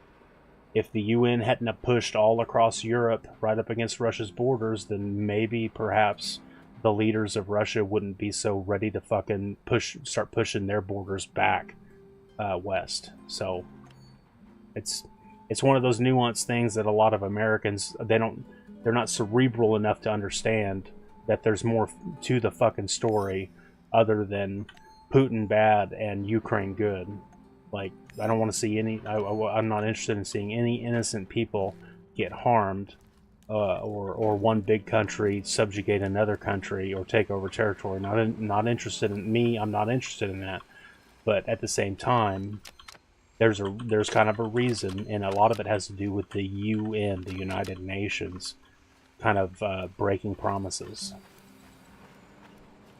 if the UN hadn't have pushed all across Europe right up against Russia's borders, then maybe perhaps the leaders of Russia wouldn't be so ready to fucking start pushing their borders back west. So it's one of those nuanced things that a lot of Americans, they're not cerebral enough to understand that there's more to the fucking story other than Putin bad and Ukraine good. Like, I don't want to see I'm not interested in seeing any innocent people get harmed, or one big country subjugate another country or take over territory. Not interested in me. I'm not interested in that. But at the same time, there's kind of a reason, and a lot of it has to do with the UN, the United Nations, kind of breaking promises.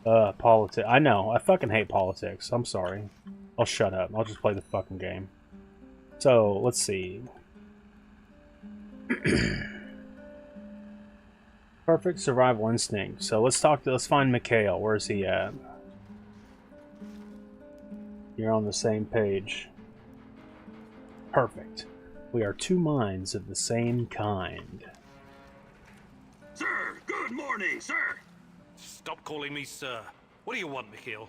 Politics. I know. I fucking hate politics. I'm sorry. I'll shut up. I'll just play the fucking game. So, let's see. Perfect survival instinct. So let's find Mikhail. Where's he at? You're on the same page. Perfect. We are two minds of the same kind. Sir, good morning, sir. Stop calling me sir. What do you want, Mikhail?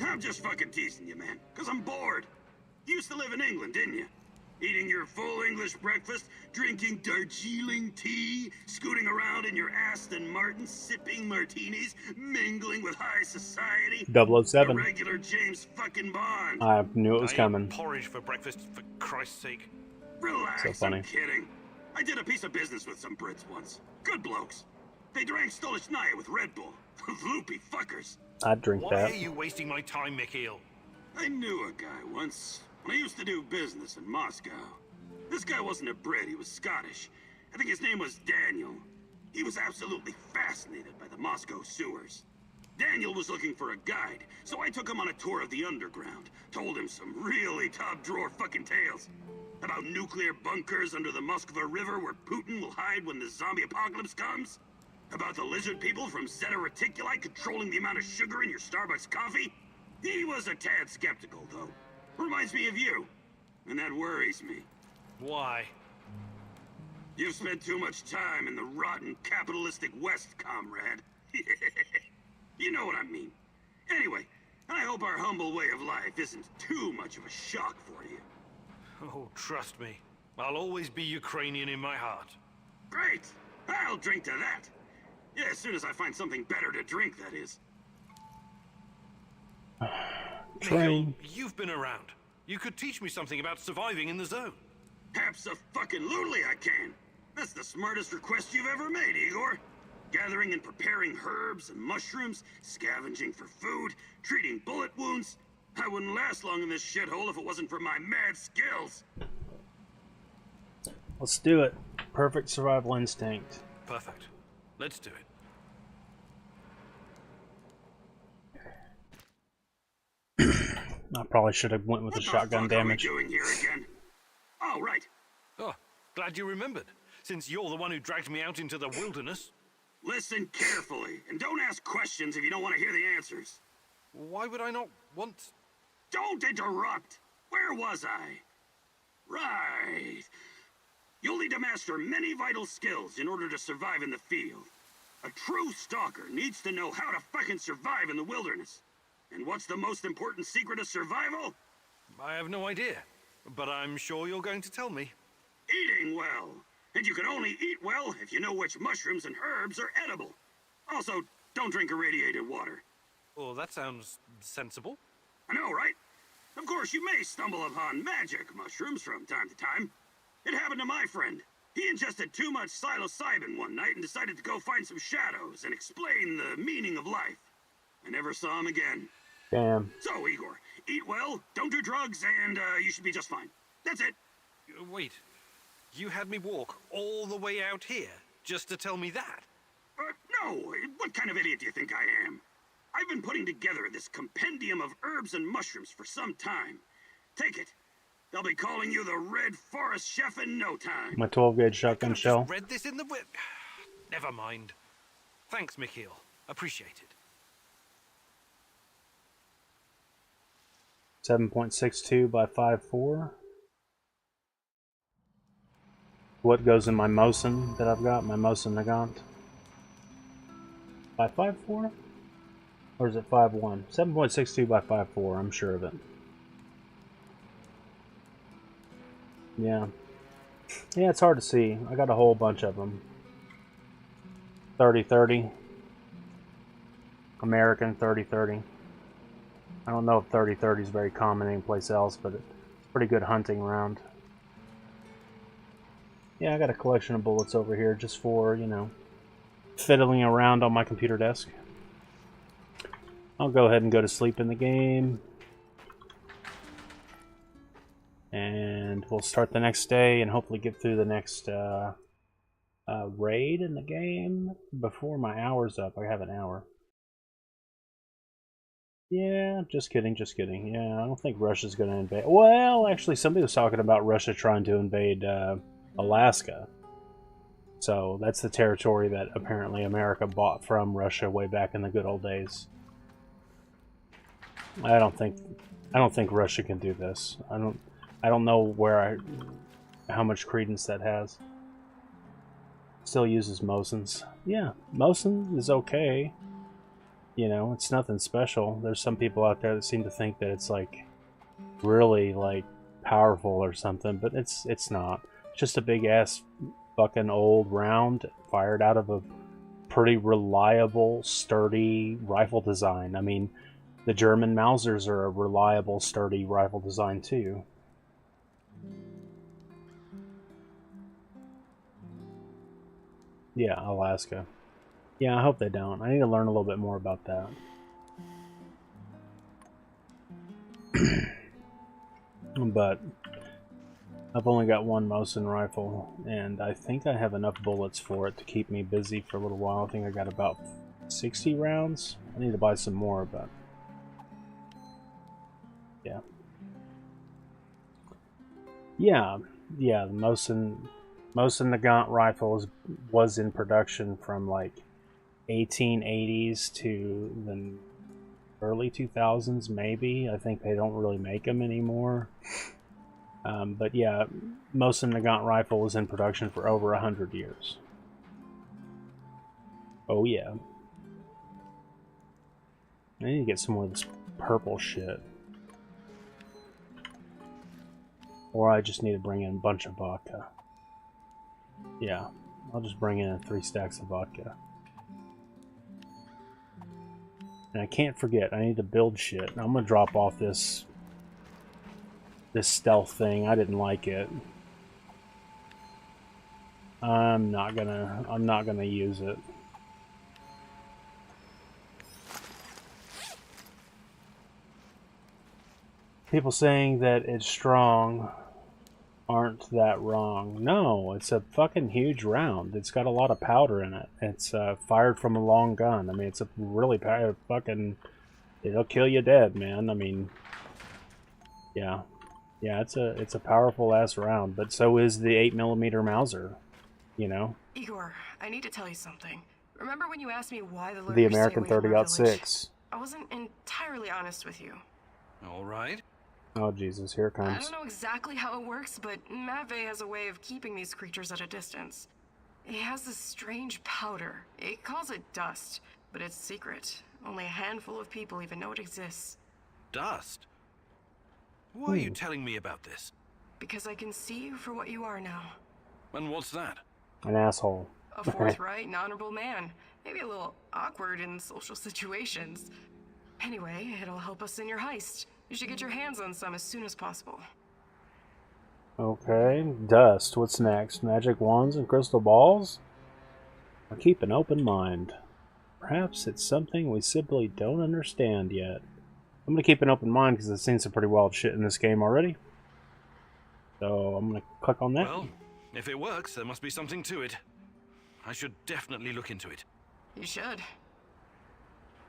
I'm just fucking teasing you, man, because I'm bored. You used to live in England, didn't you? Eating your full English breakfast, drinking Darjeeling tea, scooting around in your Aston Martin, sipping martinis, mingling with high society. 007. The regular James fucking Bond. I knew it was I coming. Eat porridge for breakfast, for Christ's sake. Relax, So funny. I'm kidding. I did a piece of business with some Brits once. Good blokes. They drank Stolichnaya with Red Bull. Loopy fuckers. I'd drink Why that. are you wasting my time, Mikhail? I knew a guy once, when I used to do business in Moscow. This guy wasn't a Brit, he was Scottish. I think his name was Daniel. He was absolutely fascinated by the Moscow sewers. Daniel was looking for a guide, so I took him on a tour of the underground. Told him some really top-drawer fucking tales. About nuclear bunkers under the Moskva River where Putin will hide when the zombie apocalypse comes. About the lizard people from Zeta Reticuli controlling the amount of sugar in your Starbucks coffee. He was a tad skeptical, though. Reminds me of you. And that worries me. Why? You've spent too much time in the rotten capitalistic West, comrade. You know what I mean. Anyway, I hope our humble way of life isn't too much of a shock for you. Oh, trust me. I'll always be Ukrainian in my heart. Great! I'll drink to that. Yeah, as soon as I find something better to drink, that is. Train. Mikhail, you've been around. You could teach me something about surviving in the zone. Abso-fucking-lutely I can. That's the smartest request you've ever made, Igor. Gathering and preparing herbs and mushrooms, scavenging for food, treating bullet wounds. I wouldn't last long in this shithole if it wasn't for my mad skills. Let's do it. Perfect survival instinct. Perfect. Let's do it. I probably should have went with the What the shotgun fuck damage. are we doing here again? Oh, right. Oh, glad you remembered, since you're the one who dragged me out into the wilderness. Listen carefully, and don't ask questions if you don't want to hear the answers. Why would I not want... Don't interrupt! Where was I? Right. You'll need to master many vital skills in order to survive in the field. A true stalker needs to know how to fucking survive in the wilderness. And what's the most important secret of survival? I have no idea, but I'm sure you're going to tell me. Eating well. And you can only eat well if you know which mushrooms and herbs are edible. Also, don't drink irradiated water. Oh, that sounds sensible. I know, right? Of course, you may stumble upon magic mushrooms from time to time. It happened to my friend. He ingested too much psilocybin one night and decided to go find some shadows and explain the meaning of life. I never saw him again. Damn. So, Igor, eat well, don't do drugs, and you should be just fine. That's it. Wait, you had me walk all the way out here just to tell me that? No, what kind of idiot do you think I am? I've been putting together this compendium of herbs and mushrooms for some time. Take it. They'll be calling you the Red Forest Chef in no time. My 12-gauge shotgun I've shell. just read this in the whip. Never mind. Thanks, Mikhail. Appreciate it. 7.62 by 5.4. What goes in my Mosin that I've got? My Mosin Nagant. By 5.4? Or is it 5.1? 7.62 by 5.4, I'm sure of it. Yeah. Yeah, it's hard to see. I got a whole bunch of them. 30-30. American 30-30. I don't know if 30-30 is very common anyplace else, but it's a pretty good hunting round. Yeah, I got a collection of bullets over here just for, you know, fiddling around on my computer desk. I'll go ahead and go to sleep in the game. And we'll start the next day and hopefully get through the next raid in the game before my hour's up. I have an hour. Yeah, just kidding, just kidding. Yeah, I don't think Russia's going to invade. Well, actually, somebody was talking about Russia trying to invade Alaska. So that's the territory that apparently America bought from Russia way back in the good old days. I don't think Russia can do this. I don't know how much credence that has. Still uses Mosins. Yeah, Mosin is okay. You know, it's nothing special. There's some people out there that seem to think that it's like really like powerful or something, but it's not. It's just a big ass fucking old round fired out of a pretty reliable, sturdy rifle design. I mean, the German Mausers are a reliable, sturdy rifle design too. Yeah, Alaska. Yeah, I hope they don't. I need to learn a little bit more about that. But I've only got one Mosin rifle, and I think I have enough bullets for it to keep me busy for a little while. I think I got about 60 rounds. I need to buy some more, but yeah. Yeah, the Mosin Nagant rifle was in production from like 1880s to the early 2000s, maybe. I think they don't really make them anymore. But yeah, Mosin Nagant rifle was in production for over 100 years. Oh yeah. I need to get some more of this purple shit. Or I just need to bring in a bunch of vodka. Yeah, I'll just bring in 3 stacks of vodka. And I can't forget, I need to build shit. I'm gonna drop off this stealth thing. I didn't like it. I'm not gonna use it. People saying that it's strong aren't that wrong. No, it's a fucking huge round. It's got a lot of powder in it. It's fired from a long gun. I mean, it's a really fucking... It'll kill you dead, man. I mean, yeah. Yeah, it's a powerful ass round, but so is the 8mm Mauser, you know? Igor, I need to tell you something. Remember when you asked me why the lurkers The American stay away from our village? 30-06. I wasn't entirely honest with you. All right. Oh Jesus, here it I comes. don't know exactly how it works, but Matvey has a way of keeping these creatures at a distance. He has this strange powder. It calls it dust, but it's secret. Only a handful of people even know it exists. Dust? Why are you telling me about this? Because I can see you for what you are now. And what's that? An asshole. A forthright and honorable man. Maybe a little awkward in social situations. Anyway, it'll help us in your heist. You should get your hands on some as soon as possible. Okay, dust. What's next? Magic wands and crystal balls? Or keep an open mind. Perhaps it's something we simply don't understand yet. I'm going to keep an open mind because I've seen some pretty wild shit in this game already. So I'm going to click on that. Well, if it works, there must be something to it. I should definitely look into it. You should.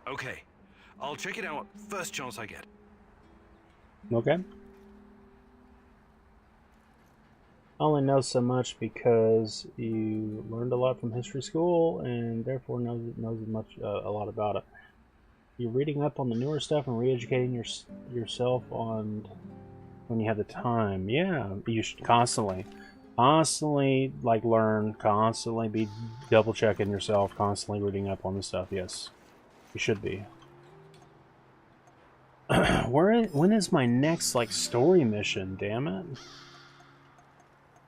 Okay, I'll check it out first chance I get. Okay. I only know so much because you learned a lot from history school and therefore knows a lot about it. You're reading up on the newer stuff and re-educating yourself on when you have the time. Yeah, you should constantly like learn, constantly be double checking yourself, constantly reading up on the stuff. Yes, you should be. When is my next like story mission? Damn it!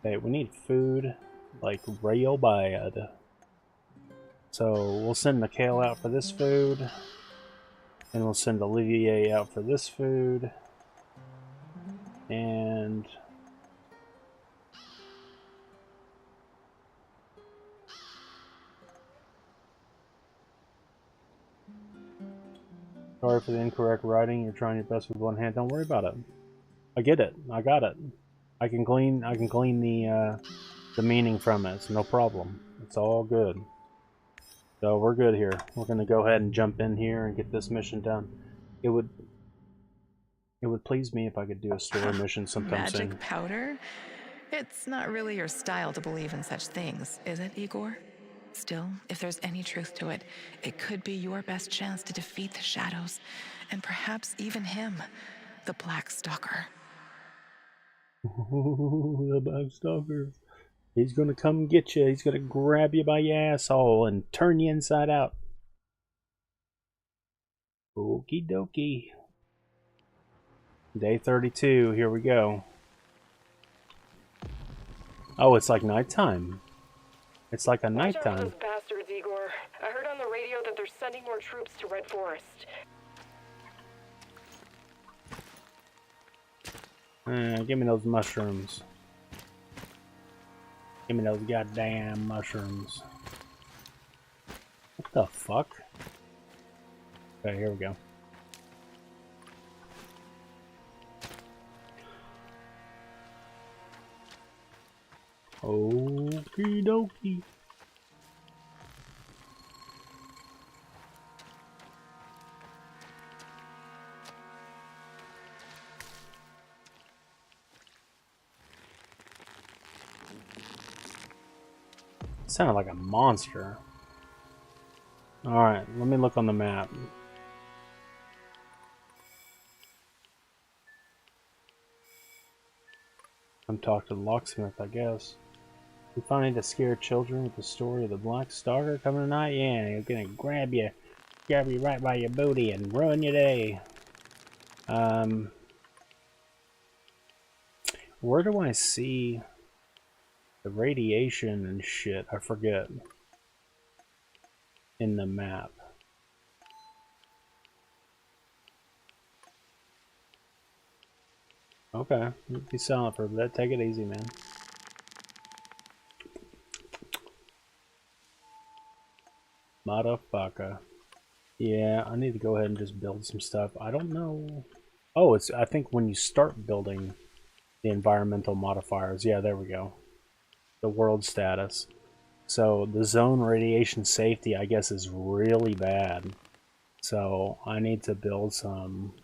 Okay, we need food like real bad. So we'll send Mikhail out for this food. And we'll send Olivier out for this food. And sorry for the incorrect writing. You're trying your best with one hand. Don't worry about it. I get it. I got it. I can glean the meaning from it. It's no problem. It's all good. So we're good here. We're gonna go ahead and jump in here and get this mission done. It would please me if I could do a story mission sometime soon. Magic powder? It's not really your style to believe in such things, is it, Igor? Still, if there's any truth to it, it could be your best chance to defeat the shadows, and perhaps even him, the Black Stalker. The Black Stalker. He's gonna come get you. He's gonna grab you by your asshole and turn you inside out. Okie dokie. Day 32, here we go. Oh, it's like nighttime. It's like a Watch out for nighttime. those bastards, Igor. I heard on the radio that they're sending more troops to Red Forest. Give me those mushrooms. Give me those goddamn mushrooms. What the fuck? Okay, here we go. Okie dokie. Sounded like a monster. Alright, let me look on the map. I'm talking to the locksmith, I guess. You find to scare children with the story of the Black Stalker coming tonight? Yeah, he's gonna grab you right by your booty and ruin your day. Where do I see the radiation and shit? I forget. In the map. Okay, be silent for a bit. Take it easy, man. Motherfucker. Yeah, I need to go ahead and just build some stuff. I don't know. Oh, it's. I think when you start building the environmental modifiers. Yeah, there we go. The world status. So the zone radiation safety, I guess, is really bad. So I need to build some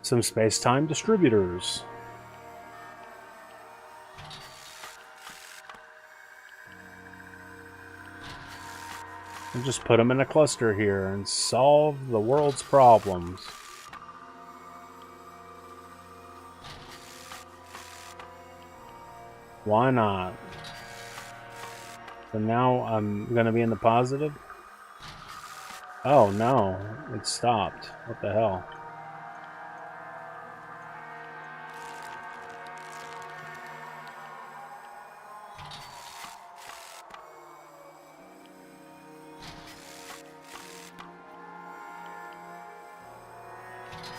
space-time distributors. And just put them in a cluster here and solve the world's problems. Why not? So now I'm gonna be in the positive? Oh no, it stopped. What the hell?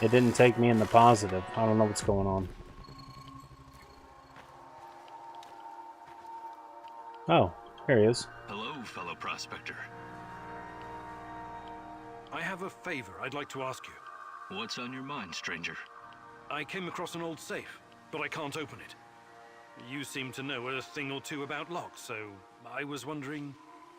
It didn't take me in the positive. I don't know what's going on. Oh, here he is. Hello, fellow prospector. I have a favor I'd like to ask you. What's on your mind, stranger? I came across an old safe, but I can't open it. You seem to know a thing or two about locks, so I was wondering...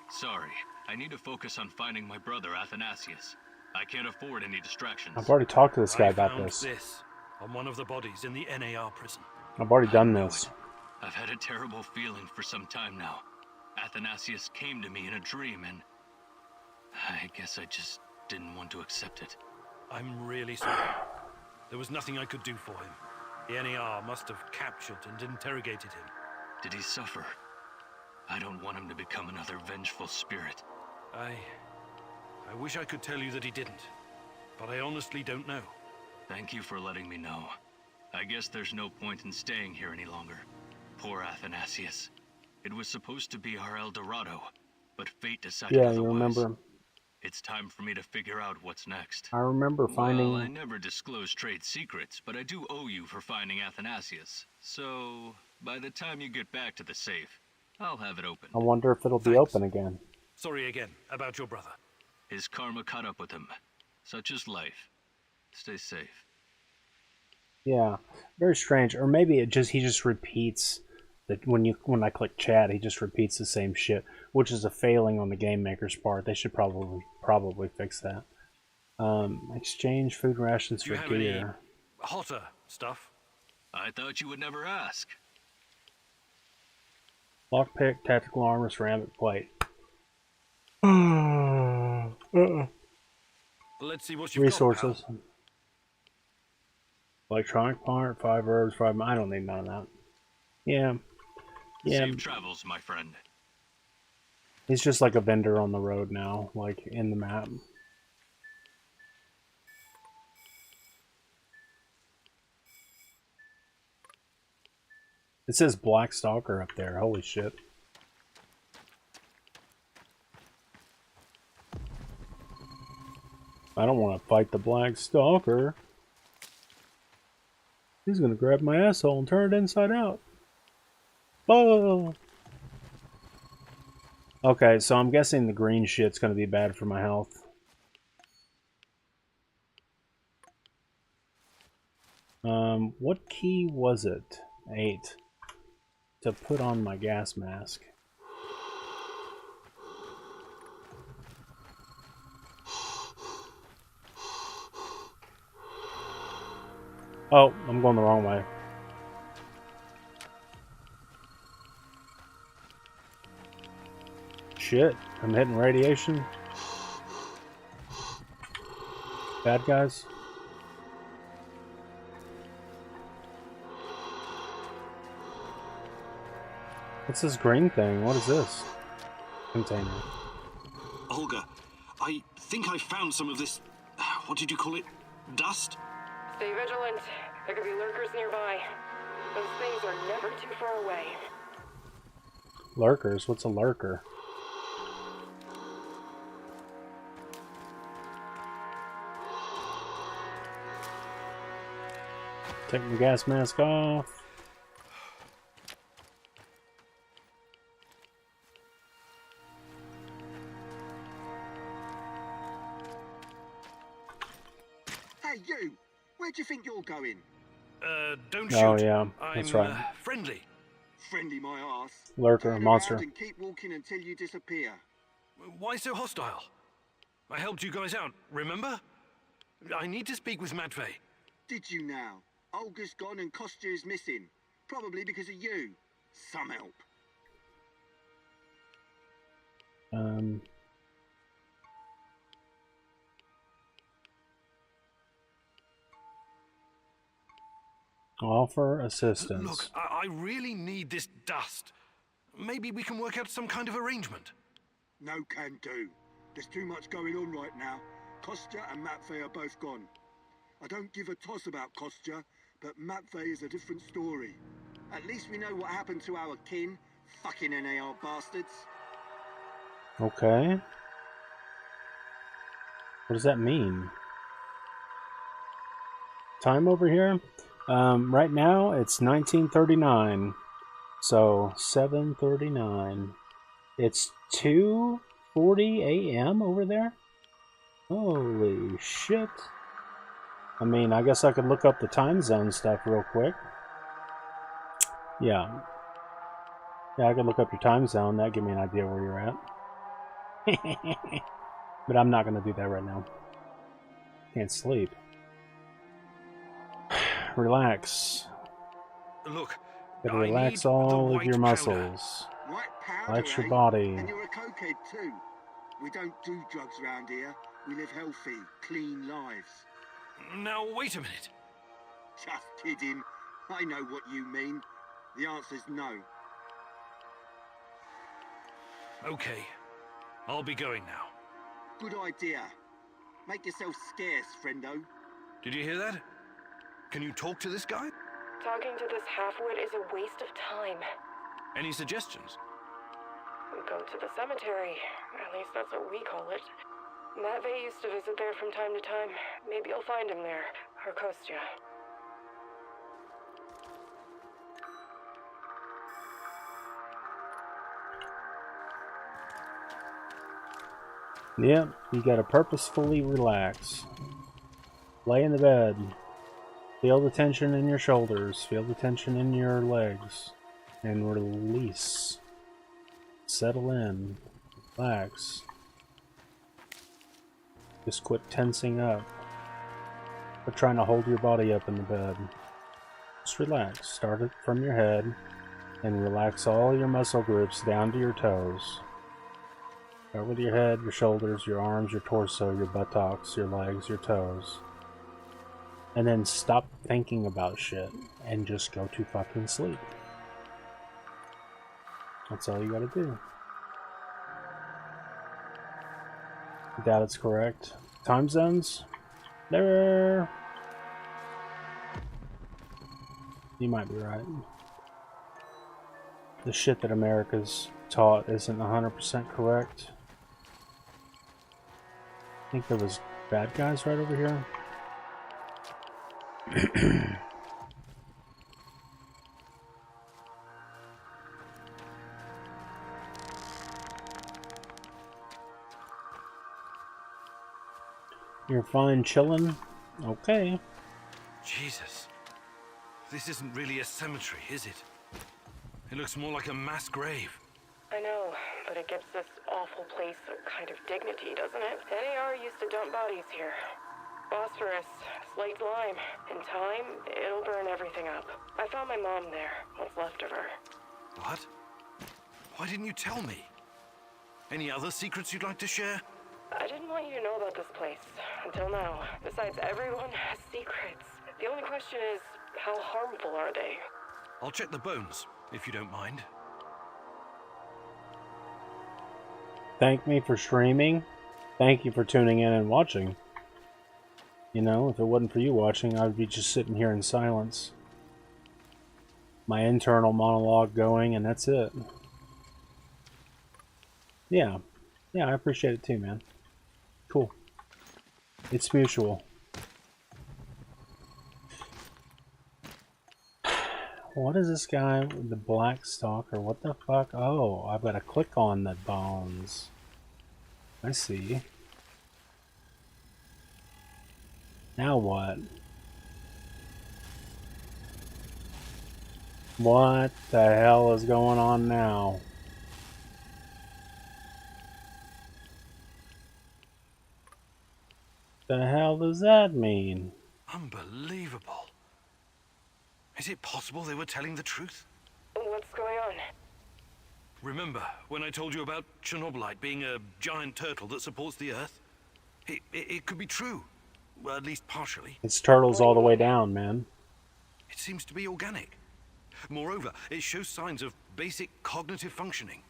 Sorry, I need to focus on finding my brother Athanasius. I can't afford any distractions. I've already talked to this guy about found this. This on one of the bodies in the NAR prison. I've already done this. I've had a terrible feeling for some time now. Athanasius came to me in a dream and... I guess I just didn't want to accept it. I'm really sorry. There was nothing I could do for him. The NAR must have captured and interrogated him. Did he suffer? I don't want him to become another vengeful spirit. I wish I could tell you that he didn't, but I honestly don't know. Thank you for letting me know. I guess there's no point in staying here any longer. Poor Athanasius. It was supposed to be our El Dorado, but fate decided otherwise. Yeah, you remember. It's time for me to figure out what's next. I remember finding... Well, I never disclose trade secrets, but I do owe you for finding Athanasius. So, by the time you get back to the safe, I'll have it open. I wonder if it'll be open again. Sorry again about your brother. His karma caught up with him. Such is life. Stay safe. Yeah, very strange. Or maybe it just he just repeats that when I click chat, he just repeats the same shit, which is a failing on the game maker's part. They should probably fix that. Exchange food rations for Do you have any gear. hotter stuff? I thought you would never ask. Lockpick, tactical armor, ceramic plate. Let's see what you've Resources. got, pal. Electronic part, 5 herbs, 5... I don't need none of that. Yeah. Yeah. Safe travels, my friend. He's just like a vendor on the road now, like in the map. It says Black Stalker up there. Holy shit. I don't want to fight the Black Stalker. He's gonna grab my asshole and turn it inside out. Oh! Okay, so I'm guessing the green shit's gonna be bad for my health. What key was it? 8. To put on my gas mask. Oh, I'm going the wrong way. Shit, I'm hitting radiation. Bad guys. What's this green thing? What is this? Container. Olga, I think I found some of this... What did you call it? Dust? Stay vigilant. There could be lurkers nearby. Those things are never too far away. Lurkers? What's a lurker? Take my gas mask off. Hey, you! Where do you think you're going? Don't shoot. Oh yeah, that's I'm, right. Friendly. Friendly my arse. Lurker, Turn monster. around and keep walking until you disappear. Why so hostile? I helped you guys out, remember? I need to speak with Matvey. Did you now? Olga's gone and Kostya is missing. Probably because of you. Some help. Offer assistance. Look, I really need this dust. Maybe we can work out some kind of arrangement. No can do. There's too much going on right now. Kostya and Matvey are both gone. I don't give a toss about Kostya, but Matvey is a different story. At least we know what happened to our kin. Fucking NAR bastards. Okay. What does that mean? Time over here? Right now it's 1939. So 7:39. It's 2:40 a.m. over there? Holy shit. I mean, I guess I could look up the time zone stuff real quick. Yeah. Yeah, I could look up your time zone. That'd give me an idea where you're at. But I'm not going to do that right now. Can't sleep. Relax. Look, Gotta I relax need all the of white your powder. muscles. White powder, Relax your eh? body. And you're a cokehead too. We don't do drugs around here. We live healthy, clean lives. Now, wait a minute. Just kidding. I know what you mean. The answer's no. Okay, I'll be going now. Good idea. Make yourself scarce, friendo. Did you hear that? Can you talk to this guy? Talking to this halfwit is a waste of time. Any suggestions? Go to the cemetery. At least that's what we call it. Matvey used to visit there from time to time. Maybe you'll find him there. Or Kostya. Yep, you gotta purposefully relax. Lay in the bed. Feel the tension in your shoulders. Feel the tension in your legs. And release. Settle in. Relax. Just quit tensing up. Quit trying to hold your body up in the bed. Just relax. Start it from your head and relax all your muscle groups down to your toes. Start with your head, your shoulders, your arms, your torso, your buttocks, your legs, your toes. And then stop thinking about shit and just go to fucking sleep. That's all you gotta do. Doubt it's correct. Time zones? There. You might be right. The shit that America's taught isn't 100% correct. I think there was bad guys right over here. You're fine chillin'? Okay. Jesus. This isn't really a cemetery, is it? It looks more like a mass grave. I know, but it gives this awful place a kind of dignity, doesn't it? NAR used to dump bodies here. Phosphorus, slate lime. In time, it'll burn everything up. I found my mom there, what's left of her. What? Why didn't you tell me? Any other secrets you'd like to share? I didn't want you to know about this place, until now. Besides, everyone has secrets. The only question is, how harmful are they? I'll check the bones, if you don't mind. Thank me for streaming. Thank you for tuning in and watching. You know, if it wasn't for you watching, I would be just sitting here in silence. My internal monologue going, and that's it. Yeah. Yeah, I appreciate it too, man. Cool. It's mutual. What is this guy with the black stalker? What the fuck? Oh, I've got to click on the bones. I see. Now what? What the hell is going on now? The hell does that mean? Unbelievable. Is it possible they were telling the truth? What's going on? Remember when I told you about Chernobylite being a giant turtle that supports the Earth? It could be true. Well, at least partially. It's turtles all the way down, man. It seems to be organic. Moreover, it shows signs of basic cognitive functioning.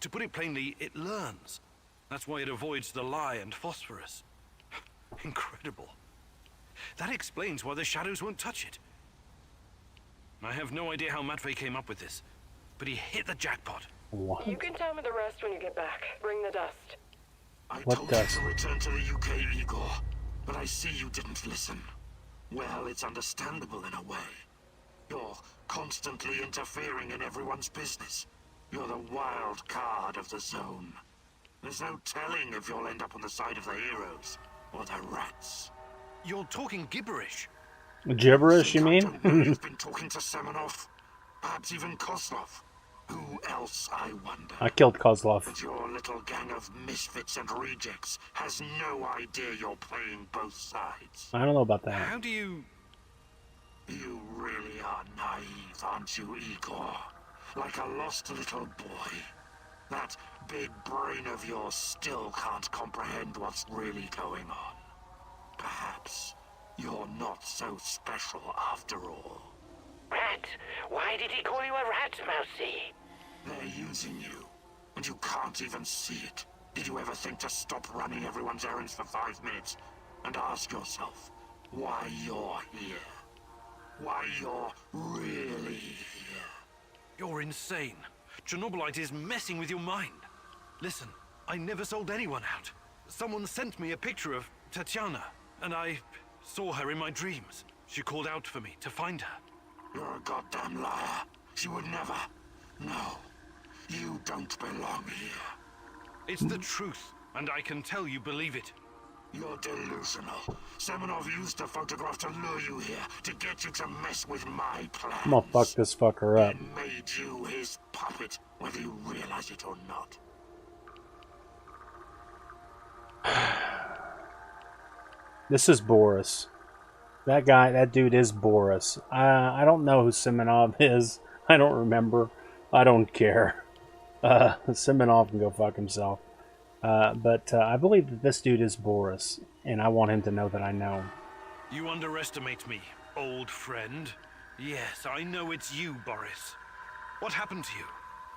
To put it plainly, it learns. That's why it avoids the lye and phosphorus. Incredible. That explains why the shadows won't touch it. I have no idea how Matvey came up with this, but he hit the jackpot. What? You can tell me the rest when you get back. Bring the dust. I What told dust? you to return to the UK, Igor, but I see you didn't listen. Well, it's understandable in a way. You're constantly interfering in everyone's business. You're the wild card of the zone. There's no telling if you'll end up on the side of the heroes or the rats. You're talking gibberish. Gibberish, you I mean? don't know you've been talking to Semenov, perhaps even Kozlov. Who else, I wonder? I killed Kozlov. But your little gang of misfits and rejects has no idea you're playing both sides. I don't know about that. How do you... You really are naive, aren't you, Igor? Like a lost little boy. That big brain of yours still can't comprehend what's really going on. Perhaps you're not so special after all. Rat? Why did he call you a rat, Mousy? They're using you, and you can't even see it. Did you ever think to stop running everyone's errands for 5 minutes and ask yourself why you're here? Why you're really here? You're insane. Chernobylite is messing with your mind. Listen, I never sold anyone out. Someone sent me a picture of Tatiana, and I saw her in my dreams. She called out for me to find her. You're a goddamn liar. She would never. No, you don't belong here. It's the truth, and I can tell you believe it. You're delusional. Semenov used a photograph to lure you here, to get you to mess with my plans. I'm gonna fuck this fucker up. And made you his puppet, whether you realize it or not. This is Boris. That guy, that dude is Boris. I don't know who Simonov is. I don't remember. I don't care. Simonov can go fuck himself. But I believe that this dude is Boris, and I want him to know that I know him. You underestimate me, old friend. Yes, I know it's you, Boris. What happened to you?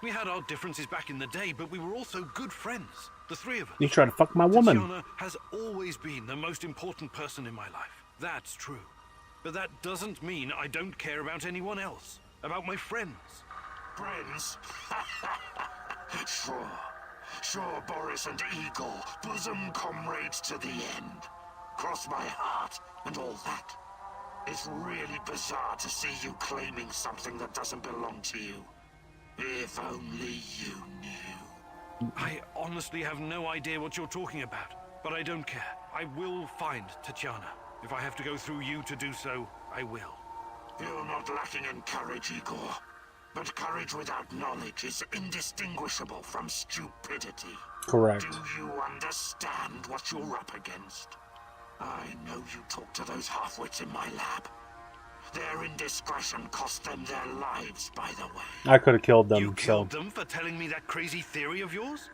We had our differences back in the day, but we were also good friends. The three of us. You try to fuck my woman. Tatiana has always been the most important person in my life. That's true. But that doesn't mean I don't care about anyone else. About my friends. Friends? Sure, Boris and Igor, bosom comrades to the end. Cross my heart and all that. It's really bizarre to see you claiming something that doesn't belong to you. If only you knew. I honestly have no idea what you're talking about, but I don't care. I will find Tatiana. If I have to go through you to do so, I will. You're not lacking in courage, Igor. But courage without knowledge is indistinguishable from stupidity. Correct. Do you understand what you're up against? I know you talked to those half-wits in my lab. Their indiscretion cost them their lives, by the way. I could have killed them. You killed them for telling me that crazy theory of yours?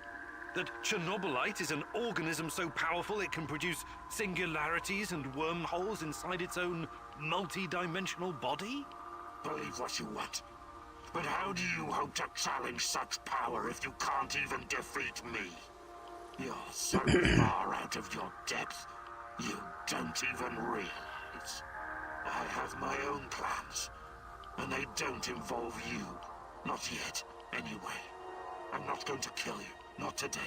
That Chernobylite is an organism so powerful it can produce singularities and wormholes inside its own multi-dimensional body? Believe what you want. But how do you hope to challenge such power if you can't even defeat me? You're so far out of your depth, you don't even realize. I have my own plans, and they don't involve you. Not yet, anyway. I'm not going to kill you, not today.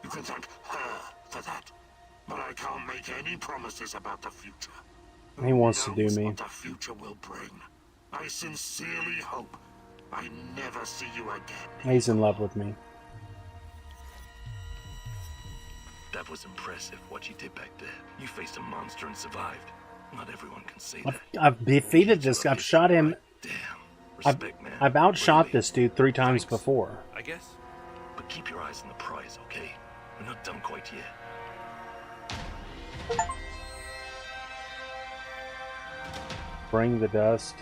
You can thank her for that. But I can't make any promises about the future. He wants to do me. What the future will bring. I sincerely hope I never see you again. He's in love with me. That was impressive, what you did back there. You faced a monster and survived. Not everyone can say that. I've defeated this. I've shot him. Damn. Respect, man. I've outshot Really. this dude 3 times Thanks. before. I guess. But keep your eyes on the prize, okay? We're not done quite yet. Bring the dust.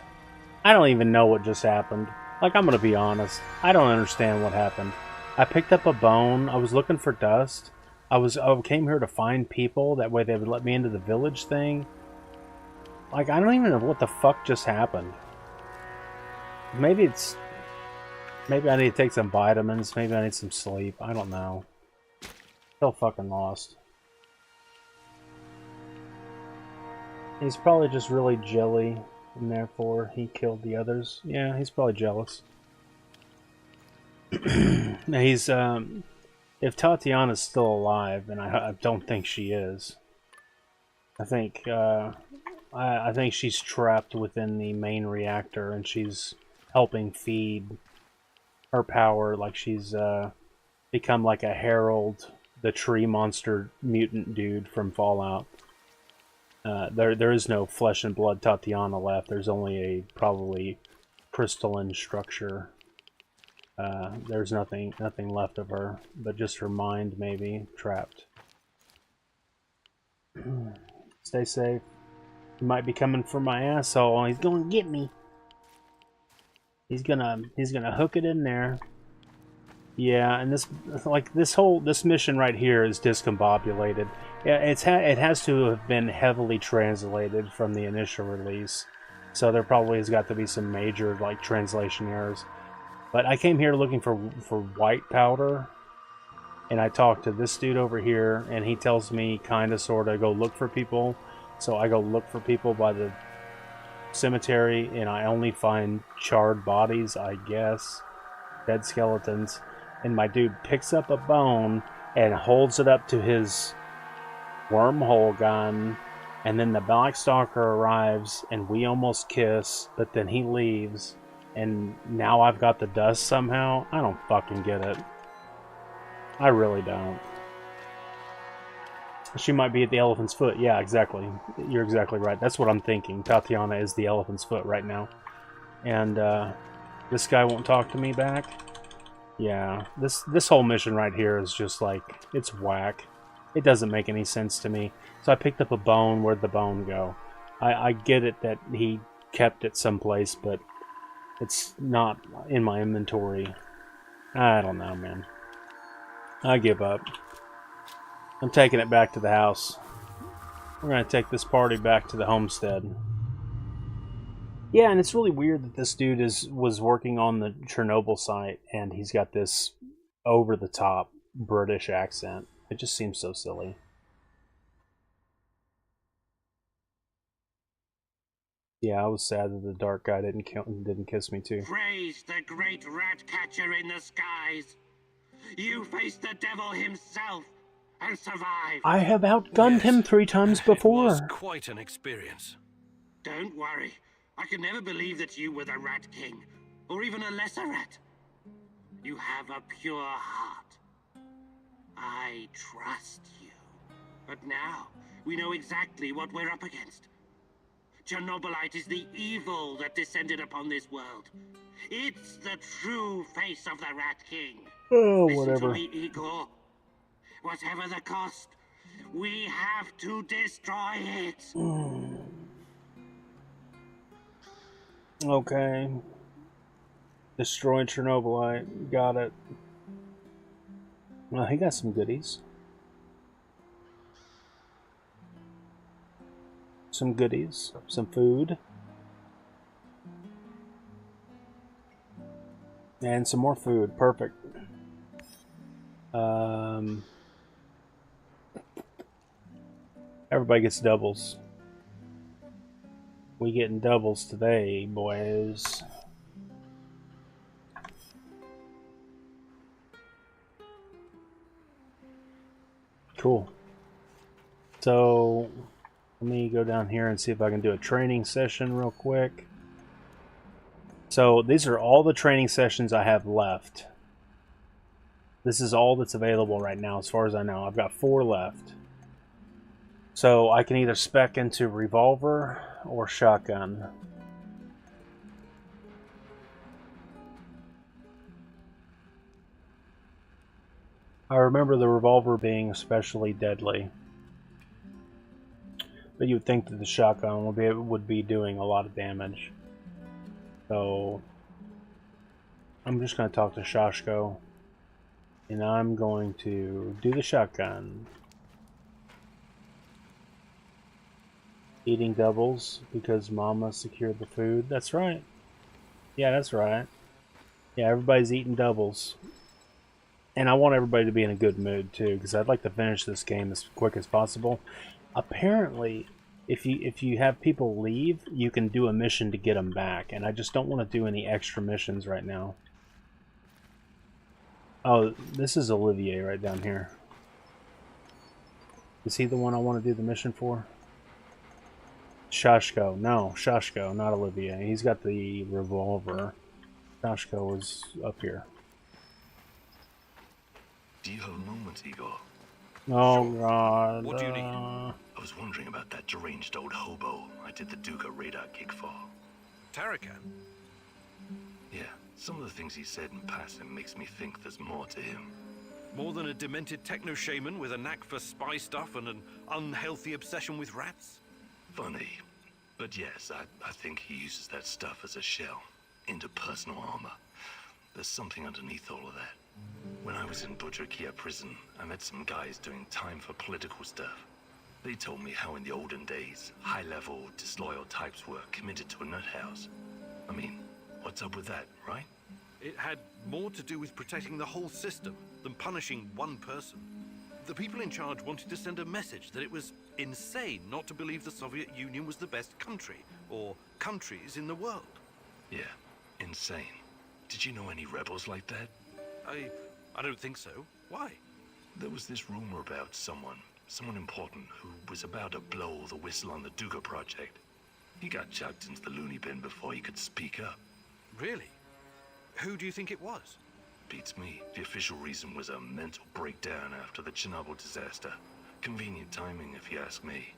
I don't even know what just happened. Like, I'm gonna be honest. I don't understand what happened. I picked up a bone. I was looking for dust. I came here to find people. That way they would let me into the village thing. Like, I don't even know what the fuck just happened. Maybe I need to take some vitamins. Maybe I need some sleep. I don't know. Still fucking lost. He's probably just really jelly, and therefore he killed the others. Yeah, he's probably jealous. Now he's, if Tatiana's still alive, and I don't think she is, I think she's trapped within the main reactor, and she's helping feed her power, like she's become like a Herald, the tree monster mutant dude from Fallout. There is no flesh and blood Tatiana left. There's only a probably crystalline structure. There's nothing left of her, but just her mind maybe trapped. Stay safe. He might be coming for my asshole. He's gonna get me. He's gonna hook it in there. Yeah, and this mission right here is discombobulated. Yeah, it has to have been heavily translated from the initial release, so there probably has got to be some major like translation errors. But I came here looking for white powder, and I talked to this dude over here, and he tells me kind of sort of go look for people. So I go look for people by the cemetery, and I only find charred bodies, I guess, dead skeletons. And my dude picks up a bone and holds it up to his wormhole gun, and then the Black Stalker arrives, and we almost kiss, but then he leaves, and now I've got the dust somehow? I don't fucking get it. I really don't. She might be at the elephant's foot. Yeah, exactly. You're exactly right. That's what I'm thinking. Tatiana is the elephant's foot right now. And this guy won't talk to me back. Yeah, this whole mission right here is just like, it's whack. It doesn't make any sense to me. So I picked up a bone. Where'd the bone go? I get it that he kept it someplace, but it's not in my inventory. I don't know, man. I give up. I'm taking it back to the house. We're going to take this party back to the homestead. Yeah, and it's really weird that this dude was working on the Chernobyl site, and he's got this over-the-top British accent. It just seems so silly. Yeah, I was sad that the dark guy didn't kiss me too. Praise the great rat catcher in the skies. You faced the devil himself and survived. I have outgunned him 3 times before. It was quite an experience. Don't worry. I could never believe that you were the Rat King, or even a lesser rat. You have a pure heart. I trust you. But now, we know exactly what we're up against. Chernobylite is the evil that descended upon this world. It's the true face of the Rat King. Oh, Listen whatever. to me, Igor. Whatever the cost, we have to destroy it. Okay. Destroy Chernobylite. Got it. Well, he got some goodies. Some goodies. Some food. And some more food. Perfect. Everybody gets doubles. We getting doubles today, boys. Cool. So, let me go down here and see if I can do a training session real quick. So, these are all the training sessions I have left. This is all that's available right now, as far as I know. I've got 4 left. So, I can either spec into revolver or shotgun. I remember the revolver being especially deadly. But you would think that the shotgun would be doing a lot of damage. So, I'm just going to talk to Shashko. And I'm going to do the shotgun. Eating doubles because Mama secured the food. That's right. Yeah, that's right. Yeah, everybody's eating doubles. And I want everybody to be in a good mood too, because I'd like to finish this game as quick as possible. Apparently, if you have people leave, you can do a mission to get them back, and I just don't want to do any extra missions right now. Oh, this is Olivier right down here. Is he the one I want to do the mission for? Shashko. No, Shashko, not Olivier. He's got the revolver. Shashko is up here. Do you have a moment, Igor? Oh, Sure. God. What do you need? I was wondering about that deranged old hobo I did the Duga radar gig for. Tarakan? Yeah, some of the things he said in passing makes me think there's more to him. More than a demented techno-shaman with a knack for spy stuff and an unhealthy obsession with rats? Funny. But yes, I think he uses that stuff as a shell, into personal armor. There's something underneath all of that. When I was in Budrakia prison, I met some guys doing time for political stuff. They told me how in the olden days, high-level, disloyal types were committed to a nut house. I mean, what's up with that, right? It had more to do with protecting the whole system than punishing one person. The people in charge wanted to send a message that it was insane not to believe the Soviet Union was the best country, or countries in the world. Yeah, insane. Did you know any rebels like that? I don't think so. Why? There was this rumor about someone important who was about to blow the whistle on the Duga project. He got chucked into the loony bin before he could speak up. Really? Who do you think it was? Beats me. The official reason was a mental breakdown after the Chernobyl disaster. Convenient timing, if you ask me.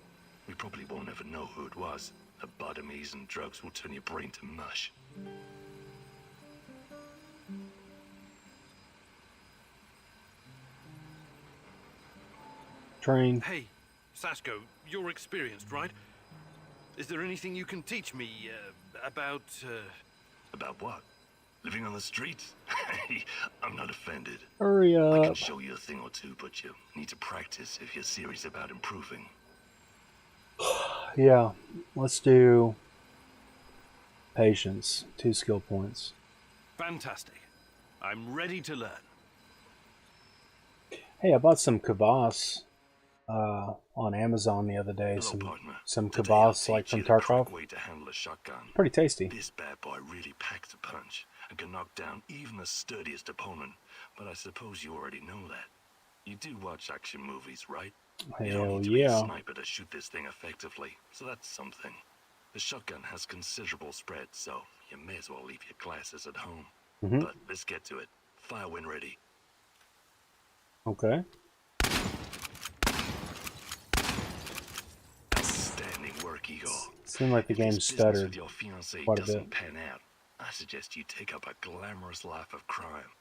We probably won't ever know who it was. Lobotomies and drugs will turn your brain to mush. Train. Hey, Sashko, you're experienced, right? Is there anything you can teach me about... About what? Living on the streets? I'm not offended. Hurry I can up. show you a thing or two, but you need to practice if you're serious about improving. Yeah, let's do patience. 2 skill points. Fantastic. I'm ready to learn. Hey, I bought some kvass on Amazon the other day. Hello, partner. Some Today I'll kvass like teach from you the correct Tarkov. way to handle a shotgun. Pretty tasty. This bad boy really packs a punch and can knock down even the sturdiest opponent. But I suppose you already know that. You do watch action movies, right? You don't Hell need to be a yeah. sniper to shoot this thing effectively, so that's something. The shotgun has considerable spread, so you may as well leave your classes at home. But let's get to it. Fire when ready. Okay. Outstanding work, Igor. Seemed like the If game this business stuttered with your fiancée quite a doesn't bit. pan out, I suggest you take up a glamorous life of crime.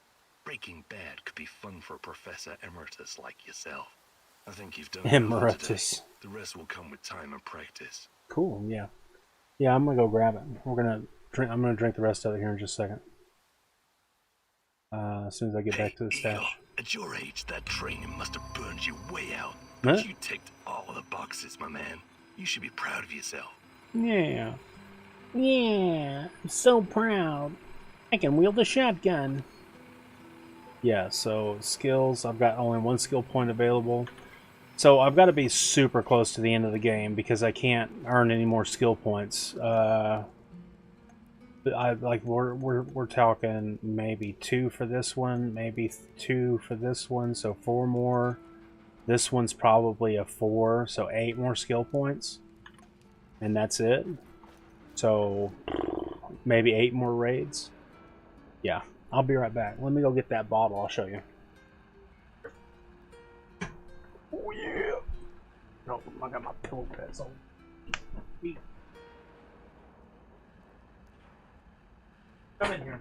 Breaking Bad could be fun for a Professor Emeritus like yourself. I think you've done enough Emeritus. today. The rest will come with time and practice. Cool, yeah. Yeah, I'm gonna go grab it. I'm gonna drink the rest of it here in just a second. As soon as I get back to the Igor, stash. at your age, that training must have burned you way out. Huh? But you ticked all the boxes, my man. You should be proud of yourself. Yeah. Yeah, I'm so proud. I can wield a shotgun. Yeah, so skills, I've got only 1 skill point available. So I've got to be super close to the end of the game because I can't earn any more skill points. We're talking maybe 2 for this one, maybe 2 for this one, so 4 more. This one's probably a 4, so 8 more skill points. And that's it. So maybe 8 more raids. Yeah, I'll be right back. Let me go get that bottle, I'll show you. Oh yeah! No, I got my pillow pads on. Come in here.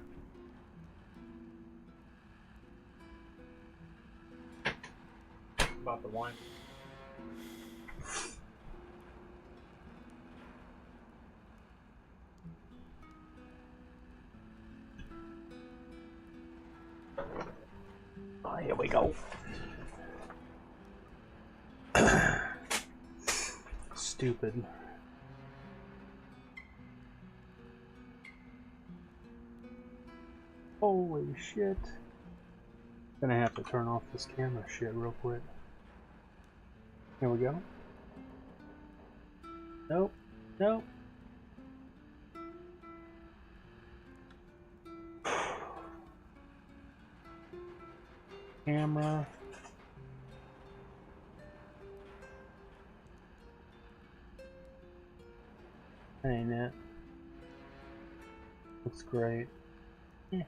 About the wine. Oh, here we go. Stupid. Holy shit. Gonna have to turn off this camera shit real quick. Here we go. Nope. Nope. Camera. That ain't it. Looks great. Yeah.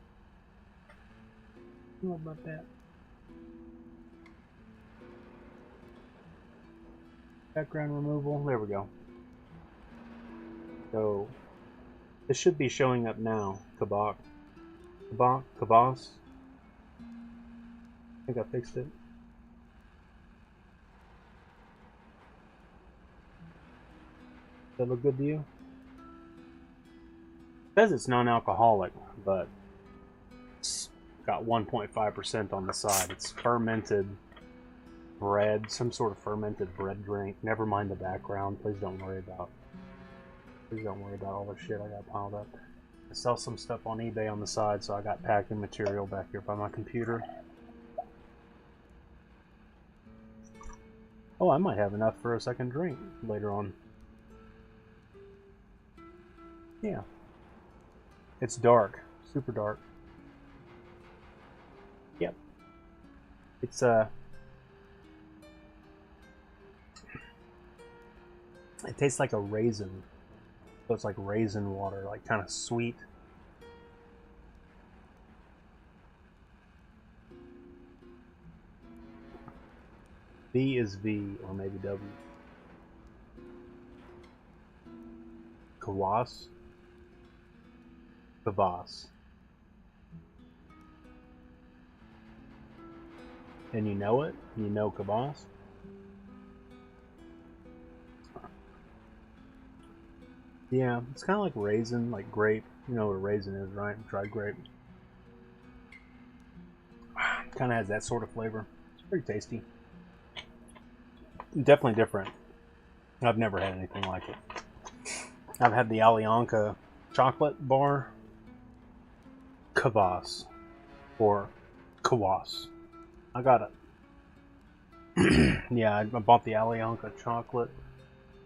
What about that? Background removal. There we go. So this should be showing up now. Kvass. I think I fixed it. Does that look good to you? It says it's non-alcoholic, but it's got 1.5% on the side. It's fermented bread, some sort of fermented bread drink. Never mind the background. Please don't worry about all the shit I got piled up. I sell some stuff on eBay on the side, so I got packing material back here by my computer. Oh, I might have enough for a second drink later on. Yeah. It's dark. Super dark. Yep. It's it tastes like a raisin. So it's like raisin water, like kind of sweet. V is V, or maybe W. Kvass. Kvass. And you know it? You know Kvass? Yeah, it's kind of like raisin, like grape. You know what a raisin is, right? Dried grape. Kind of has that sort of flavor. It's pretty tasty. Definitely different. I've never had anything like it. I've had the Alianka chocolate bar. Kvass. Or Kvass. I got it. Yeah, I bought the Alianka chocolate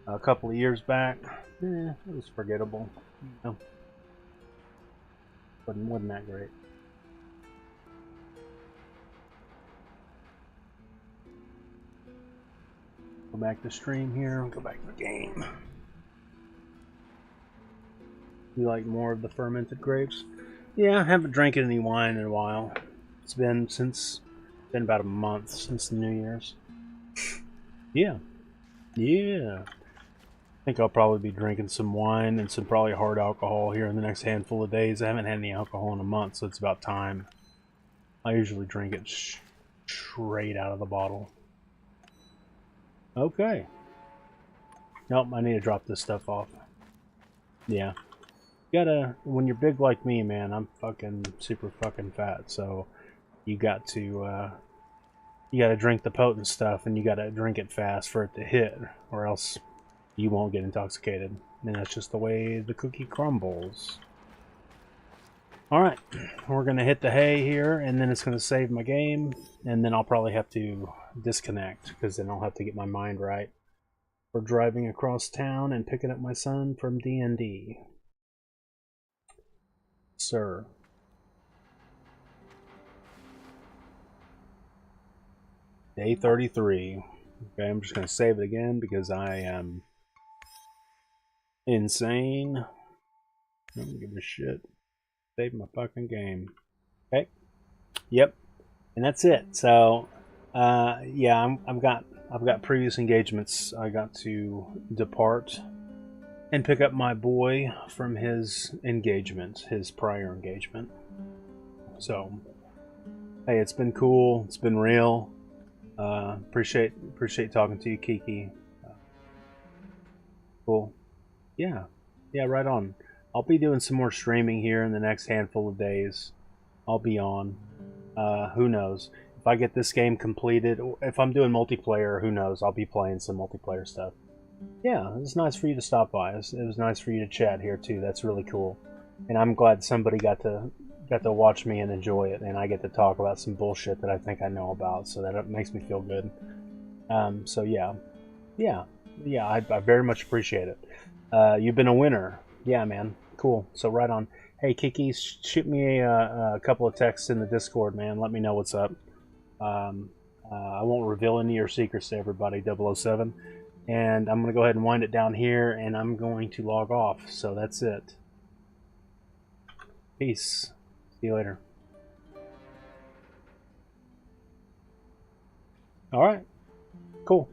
a couple of years back. It was forgettable. You know, wasn't that great. Go back to stream here. Go back to the game. You like more of the fermented grapes? Yeah, I haven't drank any wine in a while. It's been about a month since New Year's. Yeah. I think I'll probably be drinking some wine and some probably hard alcohol here in the next handful of days. I haven't had any alcohol in a month, so it's about time. I usually drink it straight out of the bottle. Okay. Nope, I need to drop this stuff off. Yeah. When you're big like me, man, I'm fucking super fucking fat, so you got to drink the potent stuff, and you gotta drink it fast for it to hit, or else you won't get intoxicated. And that's just the way the cookie crumbles. Alright, we're gonna hit the hay here, and then it's gonna save my game, and then I'll probably have to disconnect, because then I'll have to get my mind right. We're driving across town and picking up my son from D&D. Sir. Day 33. Okay, I'm just going to save it again because I am insane. I don't give a shit. Save my fucking game. Okay. Yep. And that's it. So, yeah, I've got previous engagements. I got to depart and pick up my boy from his engagement, his prior engagement. So, hey, it's been cool. It's been real. Appreciate talking to you, Kiki. Cool. Yeah, right on. I'll be doing some more streaming here in the next handful of days. I'll be on. Who knows? If I get this game completed, or if I'm doing multiplayer, who knows? I'll be playing some multiplayer stuff. Yeah, it's nice for you to stop by. It was nice for you to chat here too. That's really cool. And I'm glad somebody got to watch me and enjoy it, and I get to talk about some bullshit that I think I know about, so that makes me feel good. So yeah, I very much appreciate it. You've been a winner. Yeah, man. Cool. So right on. Hey, Kiki, shoot me a couple of texts in the Discord, man. Let me know what's up. I won't reveal any of your secrets to everybody, 007. And I'm going to go ahead and wind it down here, and I'm going to log off. So that's it. Peace. See you later. All right. Cool.